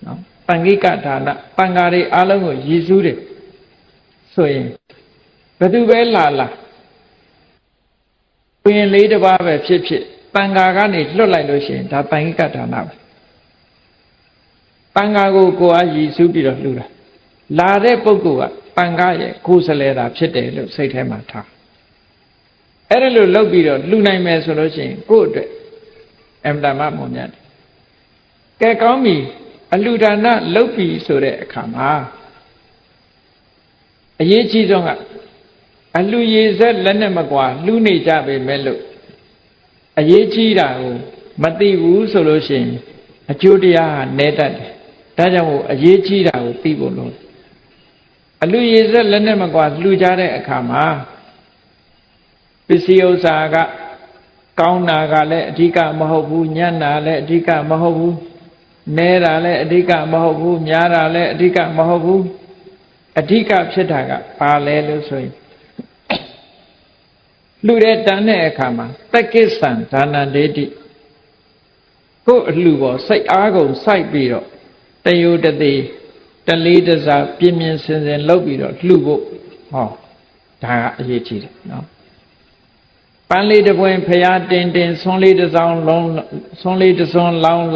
နော်တန်ခိကဒါနတန်ဃာတွေအားလုံးကိုရည်စူးတယ်ဆိုရင်ဘယ်သူပဲလာဘုရင်လေးတစ်ပါးပဲဖြစ်တန်ဃာကနေလွတ်လိုက်လို့ရှိရင်ဒါတန်ခိကဒါနပဲတန်ဃာကိုကိုယ်အားရည်စူးပြီးတော့လှူတာလာတဲ့ပုဂ္ဂိုလ်ကတန်ဃာရဲ့ကိုယ်စလဲတာဖြစ်တယ်လို့စိတ်ထဲမှာထားအဲ့ဒါလို့လုပ်ပြီးတော့လှူနိုင်မယ်ဆိုလို့ရှိရင်ကိုယ့်အတွက်အမှန်တမ်းမမြတ်ကဲကောင်းပြီအလှူဒါနလုပ်ပြီးဆိုတဲ့အခါမှာအရေးကြီးဆုံးကအလှူရည်ဆက်လက်နဲ့မကွာလှူနေကြပေမဲ့လို့အရေးကြီးတာကိုမသိဘူးဆိုလို့ရှိရင်အကျိုးတရားဟာနည်းတတ်တယ်ဒါကြောင့်မို့အရေးကြီးတာကိုသိဖို့လို့အလှူရည်ဆက်လက်နဲ့မကွာလှူကြတဲ့အခါမှာပစ္စည်းဥစ္စာကကောင်းတာကလည်းအဓိကမဟုတ်ဘူးညံ့တာလည်းအဓိကမဟုတ်ဘူးနဲတာလည်းအဓိကမဟုတ်ဘူးများတာလည်းအဓိကမဟုတ်ဘူးအဓိကဖြစ်တာကဘာလဲလို့ဆိုရင်လူတဲ့တန်တဲ့အခါမှာတက္ကိစ္ဆံဒါနန္ဒေတိကိုယ်အလှပေါ်စိတ်အားကုန်စိုက်ပြီးတော့တယုတတိတလေးတစားပြင်းပြင်းစင်စင်လုပ်ပြီးတော့လှဖို့ဟောဒါကအရေးကြီးတယ်နော်ပန်းလေးတစ်ပွင့်ဖျားတင်ဆွန်းလေးတစ်စောင်းလုံးဆွန်းလေးတစ်စွန်းလောင်း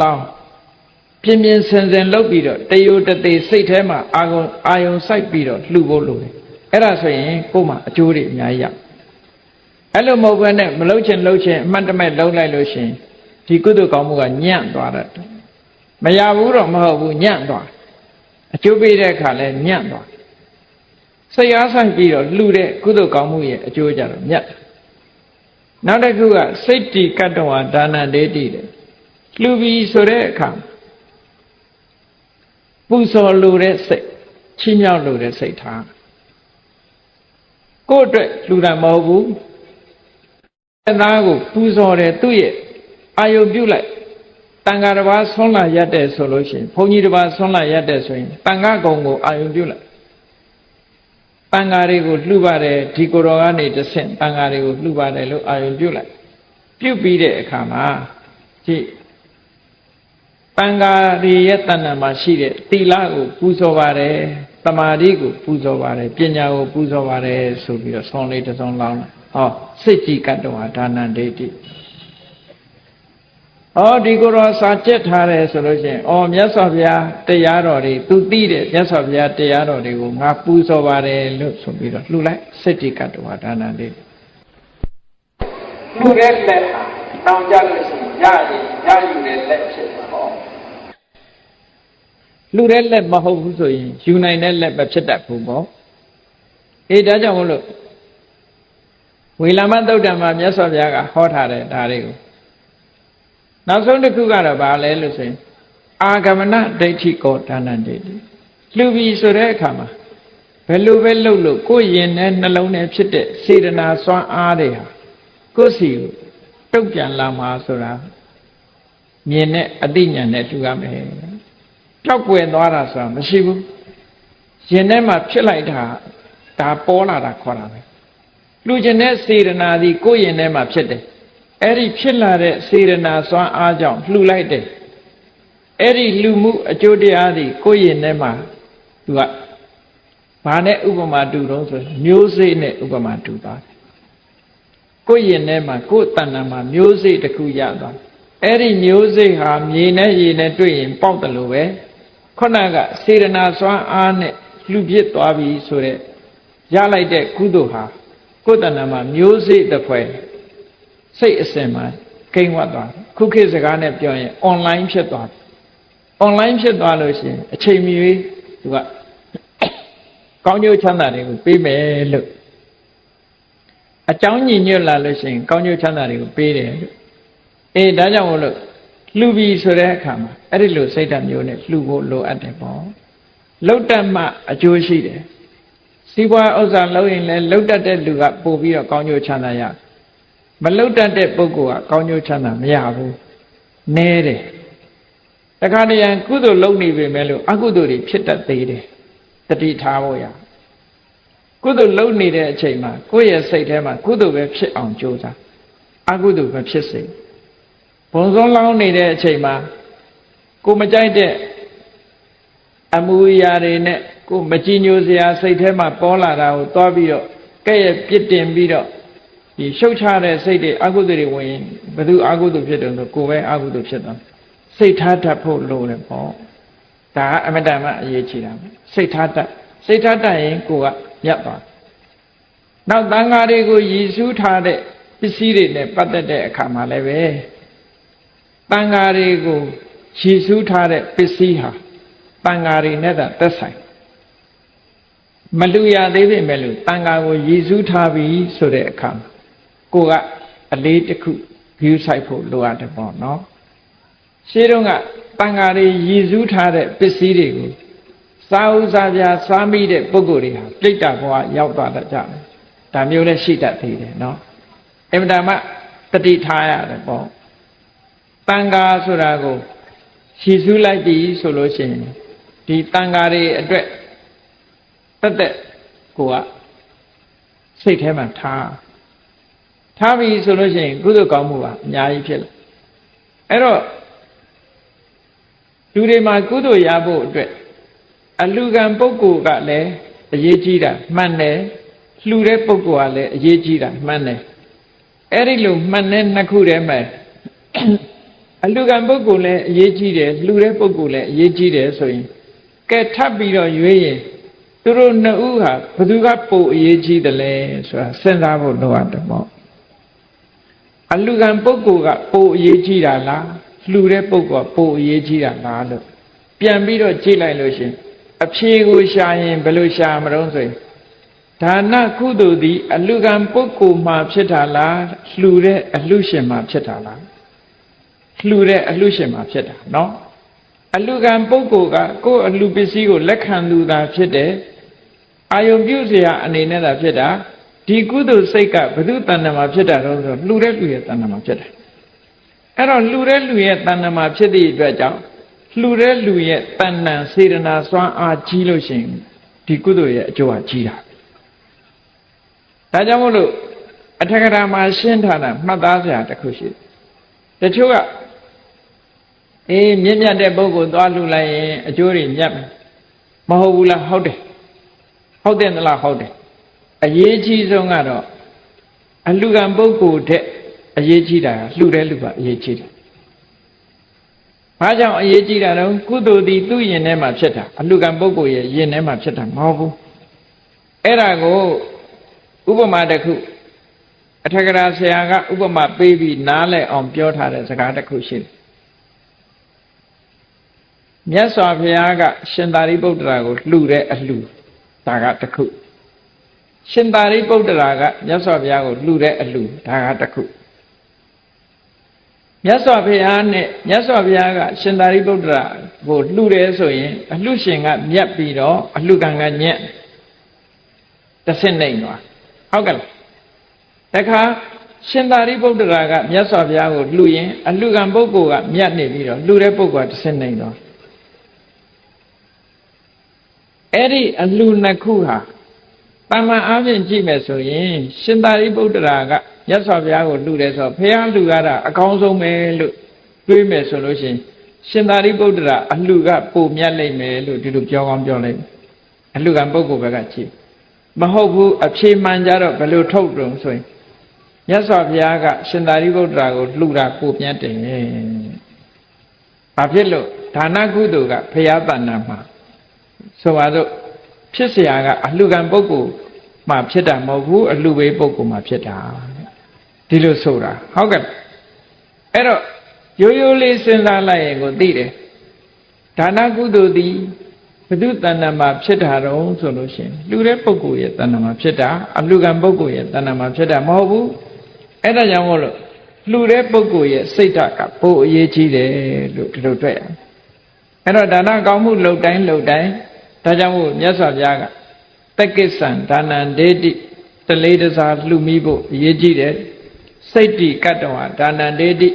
ပြင်းပြင်းစင်စင်လုပ်ပြီးတော့တယုတတိစိတ်ထဲမှာအာယုံစိုက်ပြီးတော့လှဖို့လိုတယ်အဲ့ဒါဆိုရင်ကိုယ်မှာအကျိုးတွေအများကြီးရအဲ့လိုမဟုတ်ဘဲနဲ့မလုပ်ချင်အမှတ်တမဲ့လုပ်လိုက်လို့ရှိရင်ဒီကုသိုလ်ကောင်းမှုကညံ့သွားတတ်တယ်မရဘူးတော့မဟုတ်ဘူးညံ့သွားအကျိုးပေးတဲ့အခါလဲညံ့သွားစိတ်အားဆိုင်ပြီးတော့လှူတဲ့ကုသိုလ်ကောင်းမှုရဲ့အကျိုးကြတော့မြတ်နောက်တစ်ခုကစိတ်တိကတ္တဝါဒါနဒေတိတဲ့လှူပြီးဆိုတဲ့အခါပူဇော်လိုတဲ့စိတ်ချီးမြှောက်လိုတဲ့စိတ်ထားကိုယ့်အတွက်လှူတာမဟုတ်ဘူးအသားကိုပူဇော်တယ်သူ့ရဲ့အာယုပြုလိုက်တန်ဃာတစ်ပါးဆွမ်းလာရတဲ့ဆိုလို့ရှိရင်ဘုန်းကြီးတစ်ပါးဆွမ်းလာရတဲ့ဆိုရင်တန်ဃာကုံကိုအာယုပြုလိုက်တန်ဃာတွေကိုလှူပါတယ်ဒီကိုယ်တော်ကနေတဆင့်တန်ဃာတွေကိုလှူပါတယ်လို့အာယုပြုလိုက်ပြုပြီးတဲ့အခါမှာကြည့်တန်ဃာတွေရဲ့တဏ္ဍာမှာရှိတဲ့သီလကိုပူဇော်ပါတယ်တမာတိကိုပူဇော်ပါတယ်ပညာကိုပူဇော်ပါတယ်ဆိုပြီးတော့ဆွမ်းလေးတစ်စုံလောင်းလိုက် စိတ်ကြည်ကတ္တဝါဒါနံဒိဋ္ဌိဒီကိုယ်တော်စာကျက်ထားတယ်ဆိုလို့ရှိရင်မြတ်စွာဘုရားတရားတော်တွေသူသိတယ်မြတ်စွာဘုရားတရားတော်တွေကိုငါပူဇော်ပါတယ်လို့ဆိုပြီးတော့လှူလိုက်စိတ်ကြည်ကတ္တဝါဒါနံဒိဋ္ဌိလှူတဲ့လက်ဟာတောင်းကြလို့ရှိရင်ရယူတဲ့လက်ဖြစ်မှာလှူတဲ့လက်မဟုတ်ဘူးဆိုရင်ယူနိုင်တဲ့လက်ပဲဖြစ်တတ်ဘူးပေါ့ဒါကြောင့်မလို့ဝေလာမသုတ်တံမှာမြတ်စွာဘုရားကဟောထားတဲ့ဒါတွေကိုနောက်ဆုံးတစ်ခုကတော့ဘာလဲလို့ဆိုရင်အာဂမနဒိဋ္ဌိကောဒါနံဒိဋ္ဌိလှူပြီးဆိုတဲ့အခါမှာဘယ်လိုပဲလှုပ်လို့ကိုယ်ရင်နဲ့နှလုံးနဲ့ဖြစ်တဲ့စေတနာစွမ်းအားတွေဟာကိုယ်စီကိုတုတ်ပြန်လာမှာဆိုတာမြင်တဲ့အသိဉာဏ်နဲ့လှူရမယ်ကြောက်ွယ်သွားတာဆိုတာမရှိဘူးရင်ထဲမှာဖြစ်လိုက်တာဒါပေါ်လာတာခေါ်တာပဲလှူခြင်းတဲ့စေတနာဒီကိုယ်ရင်ထဲမှာဖြစ်တယ်အဲ့ဒီဖြစ်လာတဲ့စေတနာစွမ်းအားကြောင့်လှူလိုက်တယ်အဲ့ဒီလှူမှုအကျိုးတရားဒီကိုယ်ရင်ထဲမှာသူကဘာနဲ့ဥပမာတူတော့ဆိုမျိုးစေ့နဲ့ဥပမာတူပါတယ်ကိုယ်ရင်ထဲမှာကိုယ်တဏ္ဍာမှာမျိုးစေ့တစ်ခုရသွားအဲ့ဒီမျိုးစေ့ဟာမြေနဲ့ရေနဲ့တွေ့ရင်ပေါက်တယ်လို့ပဲခုနကစေတနာစွမ်းအားနဲ့လှူပြစ်သွားပြီဆိုတဲ့ရလိုက်တဲ့ကုသိုလ်ဟာကိုယ်တဏ္ဍာမှာမျိုးစေ့တစ်ဖွဲစိတ်အစဉ်မှာကိန်းဝတ်သွားတယ်ခုခေတ်စကားနဲ့ပြောရင် online ဖြစ်သွားတယ် online ဖြစ်သွားလို့ရှိရင်အချိန်မီသူကကောင်းကျိုးချမ်းသာတွေကိုပေးမယ်လို့အကြောင်းညီညွတ်လာလို့ရှိရင်ကောင်းကျိုးချမ်းသာတွေကိုပေးတယ်လို့ဒါကြောင့်မို့လို့လှူပြီးဆိုတဲ့အခါမှာအဲ့ဒီလိုစိတ်ဓာတ်မျိုးနဲ့လှူဖို့လိုအပ်တယ်ပေါ့လှုပ်တတ်မှအကျိုးရှိတယ်စီးပွားဥစ္စာလုပ်ရင်လည်းလှုပ်တတ်တဲ့လူကပို့ပြီးတော့ကောင်းကျိုးချမ်းသာရမလှုပ်တတ်တဲ့ပုဂ္ဂိုလ်ကကောင်းကျိုးချမ်းသာမရဘူးနည်းတယ်တခါတည်းရန်ကုသိုလ်လုပ်နေပေမဲ့လို့အကုသိုလ်တွေဖြစ်တတ်သေးတယ်တတိထားဖို့ရကုသိုလ်လုပ်နေတဲ့အချိန်မှာကိုယ့်ရဲ့စိတ်ထဲမှာကုသိုလ်ပဲဖြစ်အောင်ကြိုးစားအကုသိုလ်ပဲဖြစ်စေဘုံဆုံးလောင်းနေတဲ့အချိန်မှာကိုမကြိုက်တဲ့အမူအရာတွေနဲ့ကိုမကြည်ညိုစရာစိတ်ထဲမှာပေါ်လာတာကိုသွားပြီးတော့ကဲ့ရဲ့ပြစ်တင်ပြီးတော့ဒီရှုပ်ချတဲ့စိတ်တွေအကုသိုလ်တွေဝင်ရင်ဘယ်သူအကုသိုလ်ဖြစ်တယ်ဆိုကိုယ်ပဲအကုသိုလ်ဖြစ်သွားစိတ်ထားတတ်ဖို့လိုတယ်ပေါ့ဒါကအမတန်မှအရေးကြီးတာပဲစိတ်ထားတတ်ရင်ကိုယ်ကမြတ်သွားနောက်သံဃာတွေကိုရည်စူးထားတဲ့ပစ္စည်းတွေနဲ့ပတ်သက်တဲ့အခါမှာလည်းပဲသံဃာတွေကိုရည်စူးထားတဲ့ပစ္စည်းဟာသံဃာတွေနဲ့သက်ဆိုင်မလူရသေးပေမဲ့လို့သံဃာကိုရည်စူးထားပြီးဆိုတဲ့အခါကိုကအလေးတစ်ခုဂရုစိုက်ဖို့လိုအပ်တယ်ပေါ့နော်ရှင်းတော့ကသံဃာတွေရည်စူးထားတဲ့ပစ္စည်းတွေကိုစားဥစားပြစားမိတဲ့ပုဂ္ဂိုလ်တွေဟာပြိတ္တာဘဝရောက်သွားတတ်ကြတယ်ဒါမျိုးလည်းရှိတတ်သေးတယ်နော်အမှန်တမ်းတတိထားရတယ်ပေါ့တန်ဃာဆိုတာကိုရည်စူးလိုက်ပြီဆိုလို့ရှိရင်ဒီတန်ဃာတွေအတွက်တက်ကိုကစိတ်ထဲမှာထားပြီဆိုလို့ရှိရင်ကုသိုလ်ကောင်းမှုကအများကြီးဖြစ်လာအဲ့တော့လူတွေမှာကုသိုလ်ရဖို့အတွက်အလှူခံပုဂ္ဂိုလ်ကလည်းအရေးကြီးတာမှန်တယ်လှူတဲ့ပုဂ္ဂိုလ်ကလည်းအရေးကြီးတာမှန်တယ်အဲ့ဒီလိုမှန်တဲ့နှစ်ခုတည်းမှာအလှူခံပုဂ္ဂိုလ်လည်းအရေးကြီးတယ်လှူတဲ့ပုဂ္ဂိုလ်လည်းအရေးကြီးတယ်ဆိုရင်ကဲထပ်ပြီးတော့ရွေးရင်သူတို့နှစ်ဦးဟာဘယ်သူကပိုအရေးကြီးတယ်လဲဆိုတာစဉ်းစားဖို့လိုအပ်တယ်ပေါ့အလှူခံပုဂ္ဂိုလ်ကပိုအရေးကြီးတာလားလှူတဲ့ပုဂ္ဂိုလ်ကပိုအရေးကြီးတာလားလို့ပြန်ပြီးတော့ကြည့်လိုက်လို့ရှင်အဖြေကိုရှာရင်ဘယ်လိုရှာမလို့ဆိုရင်ဒါနကုသိုလ်သည်အလှူခံပုဂ္ဂိုလ်မှာဖြစ်တာလားလှူတဲ့အလှူရှင်မှာဖြစ်တာလားလှူတဲ့အလှူရှင်မှာဖြစ်တာနော်အလှူခံပုဂ္ဂိုလ်ကကိုယ်အလှူပစ္စည်းကိုလက်ခံသူသာဖြစ်တယ်အာယုံပြုเสียအနေနဲ့သာဖြစ်တာဒီကုသိုလ်စိတ်ကဘု து တဏ္ဍမှာဖြစ်တာတော့ဆိုလှူတဲ့လူရဲ့တဏ္ဍမှာဖြစ်တယ်အဲ့တော့လှူတဲ့လူရဲ့တဏ္ဍမှာဖြစ်သည့်အတွက်ကြောင့်လှူတဲ့လူရဲ့တဏ္ဍစေတနာစွမ်းအားကြီးလို့ရှိရင်ဒီကုသိုလ်ရဲ့အကျိုးဟာကြီးတာဒါကြောင့်မို့လို့အထက်ကရာမှာရှင်းထားတာမှတ်သားစရာတစ်ခုရှိတယ်တချို့ကမြင့်မြတ်တဲ့ပုဂ္ဂိုလ်သွားလှူလိုက်ရင်အကျိုးတွေမြတ်မယ်မဟုတ်ဘူးလားဟုတ်တယ်ဟုတ်တယ်လားဟုတ်တယ်အရေးကြီးဆုံးကတော့ အလှကံပုဂ္ဂိုလ်တဲ့အရေးကြီးတာလှူတဲ့လူကအရေးကြီးတယ်။ဘာကြောင့်အရေးကြီးတာလဲကုသိုလ်သည်သူ့ယင်ထဲမှာဖြစ်တာအလှကံပုဂ္ဂိုလ်ရဲ့ယင်ထဲမှာဖြစ်တာမဟုတ်ဘူး။အဲ့ဒါကိုဥပမာတစ်ခုအထက်ကရာဆရာကဥပမာပေးပြီးနားလည်အောင်ပြောထားတဲ့စကားတစ်ခုရှိတယ်။မြတ်စွာဘုရားကရှင်သာရိပုတ္တရာကိုလှူတဲ့အလှူဒါကတစ်ခုရှင်သာရိပုတ္တရာကမြတ်စွာဘုရားကိုလှူတဲ့အလှူဒါကတစ်ခုမြတ်စွာဘုရားနဲ့မြတ်စွာဘုရားကရှင်သာရိပုတ္တရာကိုလှူတယ်ဆိုရင်အလှရှင်ကမြတ်ပြီးတော့အလှကံကညက်တစ်ဆင့်နိုင်သွားဟုတ်ကဲ့လားတခါရှင်သာရိပုတ္တရာကမြတ်စွာဘုရားကိုလှူရင်အလှကံပုဂ္ဂိုလ်ကမြတ်နေပြီးတော့လှူတဲ့ပုဂ္ဂိုလ်ကတစ်ဆင့်နိုင်သွားအဲ့ဒီအလှနှစ်ခုဟာတမန်အားဖြင့်ကြည့်မယ်ဆိုရင်ရှင်သာရိပုတ္တရာကမြတ်စွာဘုရားကိုလှူတယ်ဆိုတော့ဘုရားလှူရတာအကောင်းဆုံးပဲလို့တွေးမယ်ဆိုလို့ရှိရင်ရှင်သာရိပုတ္တရာအလှကပိုမြတ်လိမ့်မယ်လို့ဒီလိုပြောကောင်းပြောလိုက်အလှကံပုဂ္ဂိုလ်ဘက်ကကြည့်မဟုတ်ဘူးအဖြေမှန်ကြတော့ဘယ်လိုထုတ်တုံဆိုရင်မြတ်စွာဘုရားကရှင်သာရိပုတ္တရာကိုလှူတာပိုမြတ်တယ်ဘာဖြစ်လို့ဒါနကုသိုလ်ကဘုရားတဏ္ဍာမှာဆိုပါတော့ဖြစ်เสียကအလှကံပုဂ္ဂိုလ်မှဖြစ်တာမဟုတ်ဘူးအလှဝေးပုဂ္ဂိုလ်မှဖြစ်တာဒီလိုဆိုတာဟုတ်ကဲ့အဲ့တော့ရိုးရိုးလေးစဉ်းစားလိုက်ရင်ကိုသိတယ်ဒါနကုသိုလ်သည်ဘု து တဏ္ဍာမှာဖြစ်တာတော့ဆိုလို့ရှိရင်လှူတဲ့ပုဂ္ဂိုလ်ရဲ့တဏ္ဍာမှာဖြစ်တာအလှကံပုဂ္ဂိုလ်ရဲ့တဏ္ဍာမှာဖြစ်တာမဟုတ်ဘူးအဲ့ဒါကြောင့်မို့လို့လှူတဲ့ပုဂ္ဂိုလ်ရဲ့စိတ်ဓာတ်ကပိုအရေးကြီးတယ်လို့ဒီလိုတွေ့ရအဲ့တော့ဒါနကောင်းမှုလုပ်တိုင်းလုပ်တိုင်းဒါကြောင့်မို့မြတ်စွာဘုရားကတက္ကိစ္ဆံဒါနံဒေတိတလေးတစားလှူမိဖို့အရေးကြီးတယ်စိတ်တိကတ္တဝဒါနံဒေတိ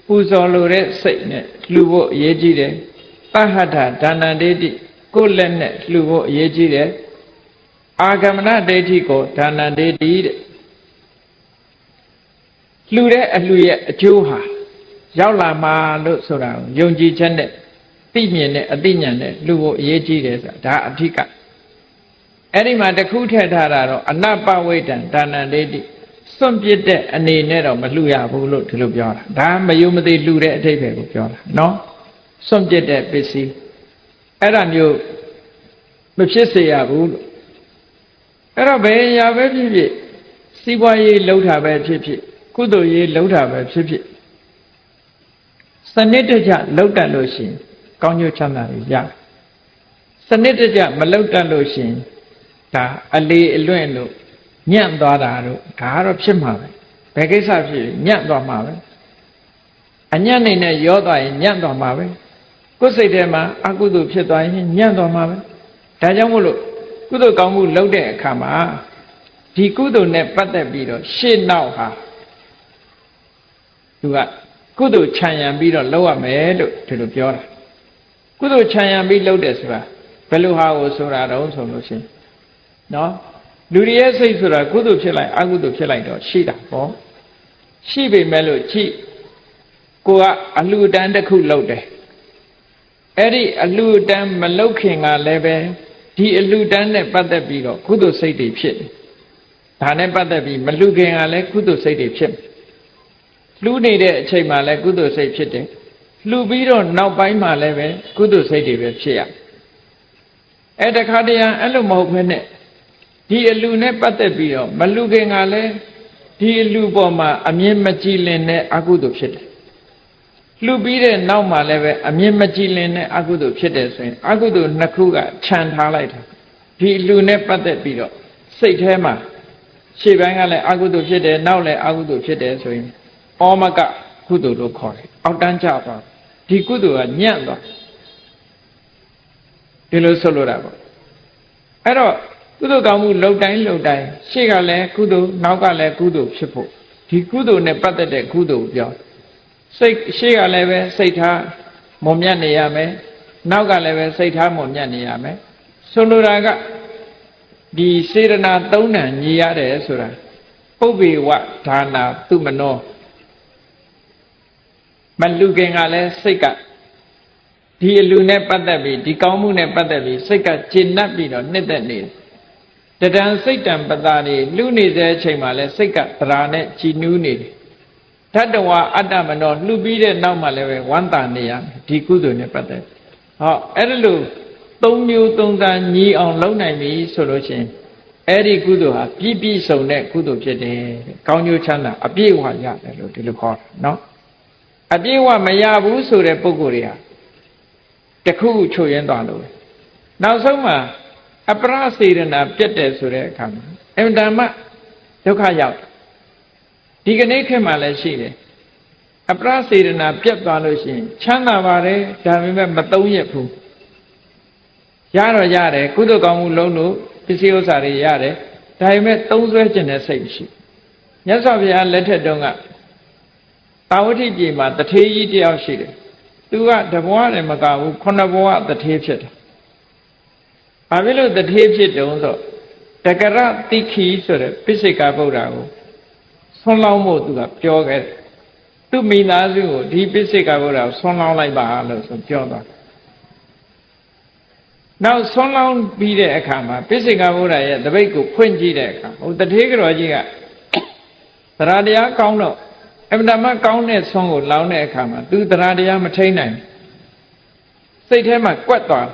ပူဇော်လိုတဲ့စိတ်နဲ့လှူဖို့အရေးကြီးတယ်သဟဋ္ဌဒါနံဒေတိကိုယ်လက်နဲ့လှူဖို့အရေးကြီးတယ်အာဂမနဒိဋ္ဌိကိုဒါနံဒေတိတဲ့လှူတဲ့အလှူရဲ့အကျိုးဟာရောက်လာမှာလို့ဆိုတာကိုယုံကြည်ချက်နဲ့သိမြင်တဲ့အသိဉာဏ်နဲ့လှူဖို့အရေးကြီးတယ်ဆိုတာဒါအဓိကအဲ့ဒီမှာတစ်ခုထည့်ထားတာတော့အနပဝိတ္တံဒါနံဒေတိစွန့်ပစ်တဲ့အနေနဲ့တော့မလှူရဘူးလို့ဒီလိုပြောတာဒါမယုံမသိလှူတဲ့အဓိပ္ပာယ်ကိုပြောတာနော်စွန့်ပစ်တဲ့ပစ္စည်းအဲ့ဒါမျိုးမဖြစ်စေရဘူးလို့အဲ့တော့ဘယ်ရာပဲဖြစ်ဖြစ်စီးပွားရေးလှုပ်တာပဲဖြစ်ဖြစ်ကုသိုလ်ရေးလှုပ်တာပဲဖြစ်ဖြစ်စနစ်တကျလှုပ်တတ်လို့ရှိရင်ကောင်းကျိုးချမ်းသာတွေရစနစ်တကျမလှုပ်တတ်လို့ရှိရင်ဒါအလေအလွင့်လို့ညံ့သွားတာတို့ဒါကတော့ဖြစ်မှာပဲဘယ်ကိစ္စဖြစ်ညံ့သွားမှာပဲအညံ့နေနဲ့ရောသွားရင်ညံ့သွားမှာပဲကိုယ်စိတ်ထဲမှာအကုသိုလ်ဖြစ်သွားရင်ညံ့သွားမှာပဲဒါကြောင့်မို့လို့ကုသိုလ်ကောင်းမှုလုပ်တဲ့အခါမှာဒီကုသိုလ်နဲ့ပတ်သက်ပြီးတော့ရှေ့နောက်ဟာသူကကုသိုလ်ခြံရံပြီးတော့လုပ်ရမယ်လို့ဒီလိုပြောတာကုသိုလ်ခြံရံပြီးလုပ်တယ်ဆိုတာဘယ်လိုဟာကိုဆိုတာတော့ဆိုလို့ရှိရင်နော်လူတွေရဲ့စိတ်ဆိုတာကုသိုလ်ဖြစ်လိုက်အကုသိုလ်ဖြစ်လိုက်တော့ရှိတာပေါ့ရှိပေမဲ့လို့ကြည့်ကိုကအလှူတန်းတစ်ခုလုပ်တယ်အဲ့ဒီအလှူတန်းမလုပ်ခင်ကလည်းပဲဒီအလှူတန်းနဲ့ပတ်သက်ပြီးတော့ကုသိုလ်စိတ်တွေဖြစ်တယ်ဒါနဲ့ပတ်သက်ပြီးမလှူခင်ကလည်းကုသိုလ်စိတ်တွေဖြစ်လှူနေတဲ့အချိန်မှာလည်းကုသိုလ်စိတ်ဖြစ်တယ်လှူပြီးတော့နောက်ပိုင်းမှာလည်းပဲကုသိုလ်စိတ်တွေပဲဖြစ်ရအဲ့တခါတည်းအဲ့လိုမဟုတ်ဘဲနဲ့ဒီအလှနဲ့ပတ်သက်ပြီးတော့မလှူခင်ကလည်းဒီအလှပေါ်မှာအမြင်မကြည်လင်တဲ့အကုသိုလ်ဖြစ်တယ်လှူပြီးတဲ့နောက်မှာလည်းပဲအမြင်မကြည်လင်တဲ့အကုသိုလ်ဖြစ်တယ်ဆိုရင်အကုသိုလ်နှစ်ခုကခြံထားလိုက်တာဒီအလှနဲ့ပတ်သက်ပြီးတော့စိတ်ထဲမှာရှေ့ပိုင်းကလည်းအကုသိုလ်ဖြစ်တယ်နောက်လည်းအကုသိုလ်ဖြစ်တယ်ဆိုရင်ဩမကကုသိုလ်လို့ခေါ်တယ်အောက်တန်းကျသွားဒီကုသိုလ်ကညံ့သွားဒီလိုဆိုလိုတာပေါ့အဲ့တော့ကုသိုလ်ကောင်းမှုလှုပ်တိုင်းလှုပ်တိုင်းရှေ့ကလည်းကုသိုလ်နောက်ကလည်းကုသိုလ်ဖြစ်ဖို့ဒီကုသိုလ်နဲ့ပတ်သက်တဲ့ကုသိုလ်ပြောစိတ်ရှေ့ကလည်းပဲစိတ်ထားမွန်မြတ်နေရမယ်နောက်ကလည်းပဲစိတ်ထားမွန်မြတ်နေရမယ်ဆိုလိုတာကဒီစေရနာသုံးဏညီရတယ်ဆိုတာပုပ္ပေဝဒါနာသူမနောမလူခင်ကလည်းစိတ်ကဒီအလူနဲ့ပတ်သက်ပြီးဒီကောင်းမှုနဲ့ပတ်သက်ပြီးစိတ်ကကျေနပ်ပြီးတော့နှစ်သက်နေတယ် တဒံစိတ်တံပတာနေလူနေတဲ့အချိန်မှာလဲစိတ်ကသရာနဲ့ကြည်နူးနေတယ်ဓတ္တဝါအတ္တမနောလှူပြီးတဲ့နောက်မှလည်းပဲဝမ်းသာနေရဒီကုသိုလ်နဲ့ပတ်သက်ဟောအဲ့ဒါလို့သုံးမျိုးသုံးသားညီအောင်လုပ်နိုင်ပြီဆိုလို့ရှိရင်အဲ့ဒီကုသိုလ်ဟာပြည့်ပြည့်စုံတဲ့ကုသိုလ်ဖြစ်တယ်ကောင်းကျိုးချမ်းသာအပြည့်အဝရတယ်လို့ဒီလိုခေါ်တာနော်အပြည့်အဝမရဘူးဆိုတဲ့ပုဂ္ဂိုလ်တွေဟာတခုခုချုပ်ရင်းသွားလို့နောက်ဆုံးမှာအပရစေရနာပြတ်တယ်ဆိုတဲ့အခါမှာအမှန်တမ်းဒုက္ခရောက်ဒီကနေ့ခေတ်မှာလည်းရှိတယ်အပရစေရနာပြတ်သွားလို့ရှိရင်ချမ်းသာပါတယ်ဒါပေမဲ့မသုံးရဘူးရတော့ရတယ်ကုသိုလ်ကောင်းမှုလုံးလို့ပစ္စည်းဥစ္စာတွေရတယ်ဒါပေမဲ့သုံးစွဲခြင်းနဲ့စိတ်မရှိမြတ်စွာဘုရားလက်ထက်တုန်းကတာဝတိပြည်မှာတထေးကြီးတယောက်ရှိတယ်သူကတဘွားလည်းမကဘူးခုနှစ်ဘွားတထေးဖြစ်တယ်ဘာဖြစ်လို့တထေးဖြစ်တုံးဆိုတကရတိခိဆိုတဲ့ပိစိကဗုဒ္ဓကိုဆွမ်းလောင်းဖို့သူကပြောခဲ့တယ်သူမိသားစုကိုဒီပိစိကဗုဒ္ဓကိုဆွမ်းလောင်းလိုက်ပါလို့ဆိုပြောသွားနောက်ဆွမ်းလောင်းပြီးတဲ့အခါမှာပိစိကဗုဒ္ဓရဲ့တပိတ်ကိုဖွင့်ကြည့်တဲ့အခါဟိုတထေးကြော်ကြီးကသရတရားကောင်းတော့အမှန်တမ်းကောင်းတဲ့ဆွမ်းကိုလောင်းတဲ့အခါမှာသူသရတရားမထိန်နိုင်စိတ်ထဲမှာကွက်သွား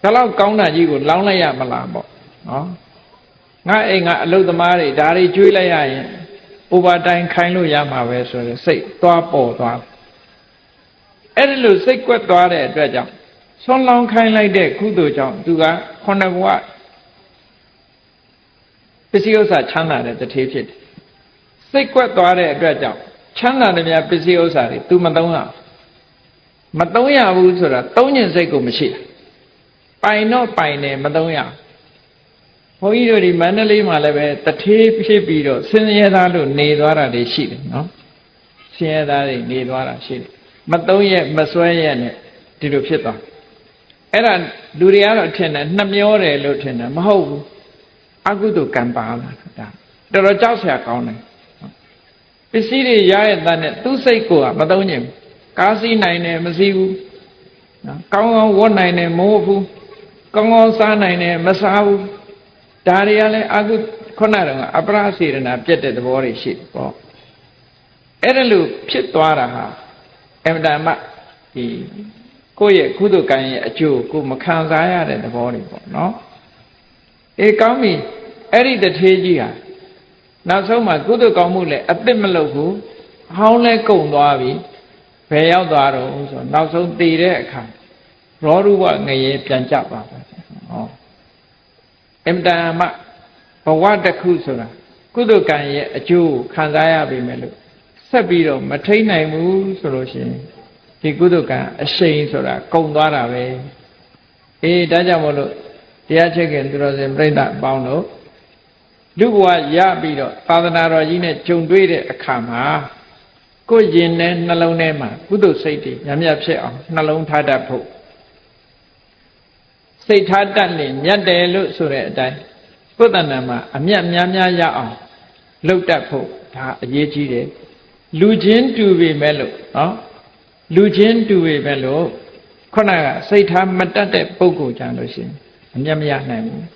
ဒါတော့ကောင်းတာကြီးကိုလောင်းလိုက်ရမလားပေါ့နော်ငါအိမ်ကအလုသမားတွေဒါတွေကျွေးလိုက်ရရင်ဥပါတိုင်းခိုင်းလို့ရမှာပဲဆိုတဲ့စိတ်သွားပေါ်သွားအဲ့ဒီလိုစိတ်ကွက်သွားတဲ့အတွက်ကြောင့်ဆွမ်းလောင်းခိုင်းလိုက်တဲ့ကုသိုလ်ကြောင့်သူကခုနှစ်ဘဝပစ္စည်းဥစ္စာချမ်းသာတဲ့တထေးဖြစ်တယ်စိတ်ကွက်သွားတဲ့အတွက်ကြောင့်ချမ်းသာတဲ့များပစ္စည်းဥစ္စာတွေ तू မသုံးရဘူးဆိုတာသုံးညင်စိတ်ကိုမရှိပိုင်တော့ပိုင်တယ်မသုံးရဘုန်းကြီးတို့ဒီမန္တလေးမှာလည်းပဲတထေးဖြစ်ပြီးတော့ဆင်းရဲသားလို့နေသွားတာတွေရှိတယ်နော်ဆင်းရဲသားတွေနေသွားတာရှိတယ်မသုံးရမစွဲရနဲ့ဒီလိုဖြစ်သွားအဲ့ဒါလူတွေကတော့ထင်တယ်နှမျောတယ်လို့ထင်တယ်မဟုတ်ဘူးအကုသိုလ်ကံပါလာတာတော်တော်ကြောက်စရာကောင်းတယ်ပစ္စည်းတွေရရဲ့တန်းနဲ့သူ့စိတ်ကိုမသုံးညင်ဘူးကားစီးနိုင်တယ်မစီးဘူးနော်ကောင်းကောင်းဝတ်နိုင်တယ်မဟုတ်ဘူးကောင်းကောင်းစားနိုင်တယ်မစားဘူးဒါတွေကလည်းအကုခုနကအပရစေရနာပြတ်တဲ့သဘောတွေရှိတယ်ပေါ့အဲ့ဒါလို့ဖြစ်သွားတာဟာအမှန်တမ်းဒီကိုယ့်ရဲ့ကုသိုလ်ကံရဲ့အကျိုးကိုမခံစားရတဲ့သဘောတွေပေါ့နော်အေးကောင်းပြီအဲ့ဒီတထေးကြီးဟာနောက်ဆုံးမှာကုသိုလ်ကောင်းမှုလည်းအသစ်မလုပ်ဘူးအဟောင်းလည်းကုန်သွားပြီဘယ်ရောက်သွားတော့ဆိုနောက်ဆုံးတည်တဲ့အခါရောရုဝငရေပြန်ကြပါပဲဟောအမတန်မှဘဝတစ်ခုဆိုတာကုသိုလ်ကံရဲ့အကျိုးခံစားရပြီမဲ့လို့ဆက်ပြီးတော့မထိန်နိုင်ဘူးဆိုလို့ရှိရင်ဒီကုသိုလ်ကံအရှိန်ဆိုတာကုန်သွားတာပဲအေးဒါကြောင့်မို့လို့တရားချစ်ခင်သူတော်စင်ပြိဿအပေါင်းတို့လူဘဝရပြီးတော့သာသနာတော်ကြီးနဲ့ဂျုံတွေ့တဲ့အခါမှာကိုယ်ရင်နဲ့နှလုံးထဲမှာကုသိုလ်စိတ်တွေညံ့ညပ်ဖြစ်အောင်နှလုံးထားတတ်ဖို့စိတ်ထားတတ်ရင်မြတ်တယ်လို့ဆိုတဲ့အတိုင်းကိုယ်တဏ္ဍာမှာအမြတ်များများရအောင်လုပ်တတ်ဖို့ဒါအရေးကြီးတယ်လူချင်းတူပေမဲ့လို့နော်လူချင်းတူပေမဲ့လို့ခုနကစိတ်ထားမတတ်တဲ့ပုဂ္ဂိုလ်ကြလို့ရှိရင်အမြတ်မရနိုင်ဘူး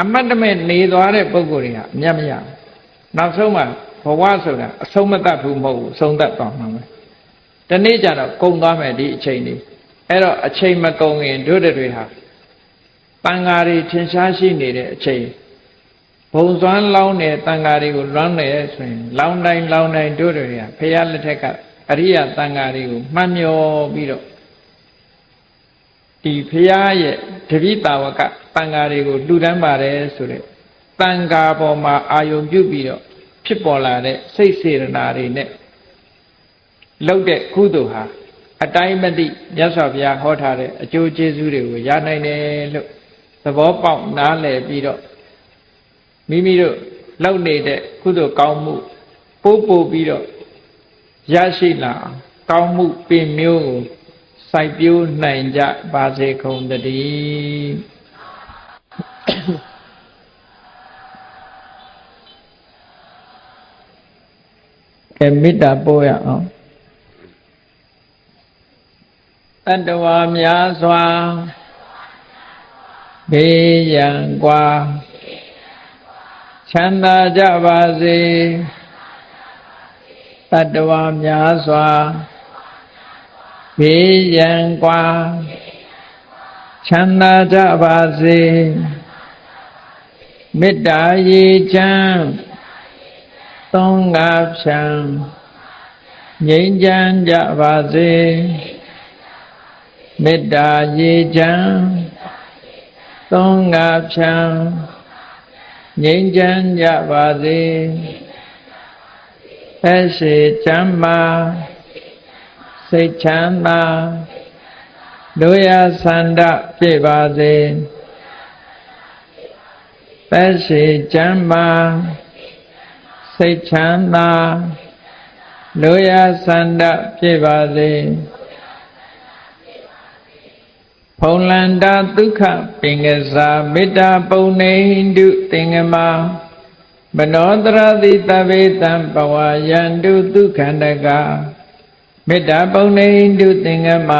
အမတ်တမဲ့နေသွားတဲ့ပုဂ္ဂိုလ်တွေဟာအမြတ်မရဘူးနောက်ဆုံးမှာဘဝဆိုတာအဆုံးမတတ်ဘူးမဟုတ်ဘူးဆုံးတတ်သွားမှာပဲဒီနေ့ကျတော့ကုန်သွားမယ်ဒီအချိန်လေးအဲ့တော့အချိန်မကုန်ရင်တို့တွေဟာတန်ဃာတွေထင်ရှားရှိနေတဲ့အချိန်ဘုံစွမ်းလောင်းတဲ့တန်ဃာတွေကိုလွမ်းတယ်ဆိုရင်လောင်းတိုင်းတို့တွေကဖရာလက်ထက်ကအရိယတန်ဃာတွေကိုမှတ်မျောပြီးတော့ဒီဖရာရဲ့တပိတာဝကတန်ဃာတွေကိုလှူဒန်းပါတယ်ဆိုတဲ့တန်ဃာပေါ်မှာအာယုံပြုပြီးတော့ဖြစ်ပေါ်လာတဲ့စိတ်စေတနာတွေနဲ့လုပ်တဲ့ကုသိုလ်ဟာအတိုင်းမသိမြတ်စွာဘုရားဟောထားတဲ့အကျိုးကျေးဇူးတွေကိုရနိုင်တယ်လို့သဘောပေါက်နားလည်ပြီးတော့မိမိတို့လုပ်နေတဲ့ကုသိုလ်ကောင်းမှုပို့ပြီးတော့ရရှိလာကောင်းမှုပင်မျိုးကိုစိုက်ပျိုးနိုင်ကြပါစေကုန်သတည်းကဲမေတ္တာပို့ရအောင်တတ္တဝါများစွာ ဘေးရန်ကွာချမ်းသာကြပါစေတတ္တဝါများစွာဘေးရန်ကွာချမ်းသာကြပါစေမေတ္တာရေချမ်းသုံးငါးဖြံငြိမ်းချမ်းကြပါစေမေတ္တာရေချမ်းသုံးငါးဖြံငြိမ်းချမ်းကြပါစေသက်ရှိချမ်းသာစိတ်ချမ်းသာတို့ရဆန္ဒပြည့်ပါစေသက်ရှိချမ်းသာစိတ်ချမ်းသာတို့ရဆန္ဒပြည့်ပါစေဖုံလန္တာဒုက္ခပင်ကစားမေတ္တာပုံနေတုသင်္ကမမနောတရတိတဗေတံဘဝယန္တုဒုက္ခန္တကမေတ္တာပုံနေတုသင်္ကမ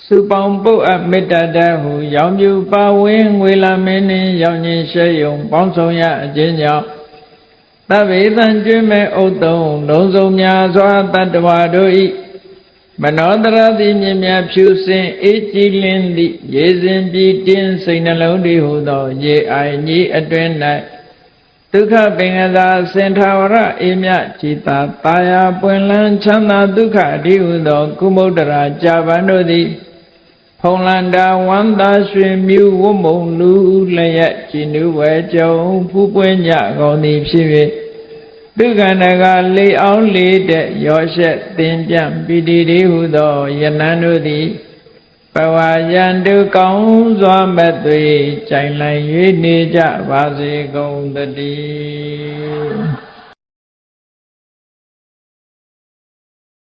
စုပေါင်းပုတ်အပ်မေတ္တာတဟုရောင်ပြူပါဝင်းငွေလာမင်းနှင့်ရောင်ခြင်းရှဲယုံပေါင်းဆောင်ရအခြင်းကြောင့်သဗ္ဗေတံကျွမ်းမဲ့ဥတ္တုံလုံးစုံများစွာတတ္တဝါတို့ဤမနောတရတိမြင်မြဖြူစင်အေးကြည်လင်းသည့်ရေစဉ်ပြည်တင်းစိတ်နှလုံးတည်ဟုသောရေအိုင်ကြီးအတွင်၌ဒုက္ခပင်ကသာစင်ထာဝရအေးမြจิตာတာယာပွင့်လန်းချမ်းသာဒုက္ခအတိဟုသောကုမုဒ္ဒရာကြာပန်တို့သည်ဖုံလန္တာဝန္တာရွှင်မြူဝုမုံလူလျက်ကြည်နူးဝဲကြုံဖူးပွင့်ကြကုန်သည်ဖြစ်၍ဒုက္ခန္တကလေအောင်လေတဲ့ရောရှက်သင်ပြန့်ပိတိတိဟုသောယနံတို့သည်ဘဝယန္တုကောင်းစွာမဲ့သွေကြိုင်လိုက်၍နေကြပါစေကုန်သတည်း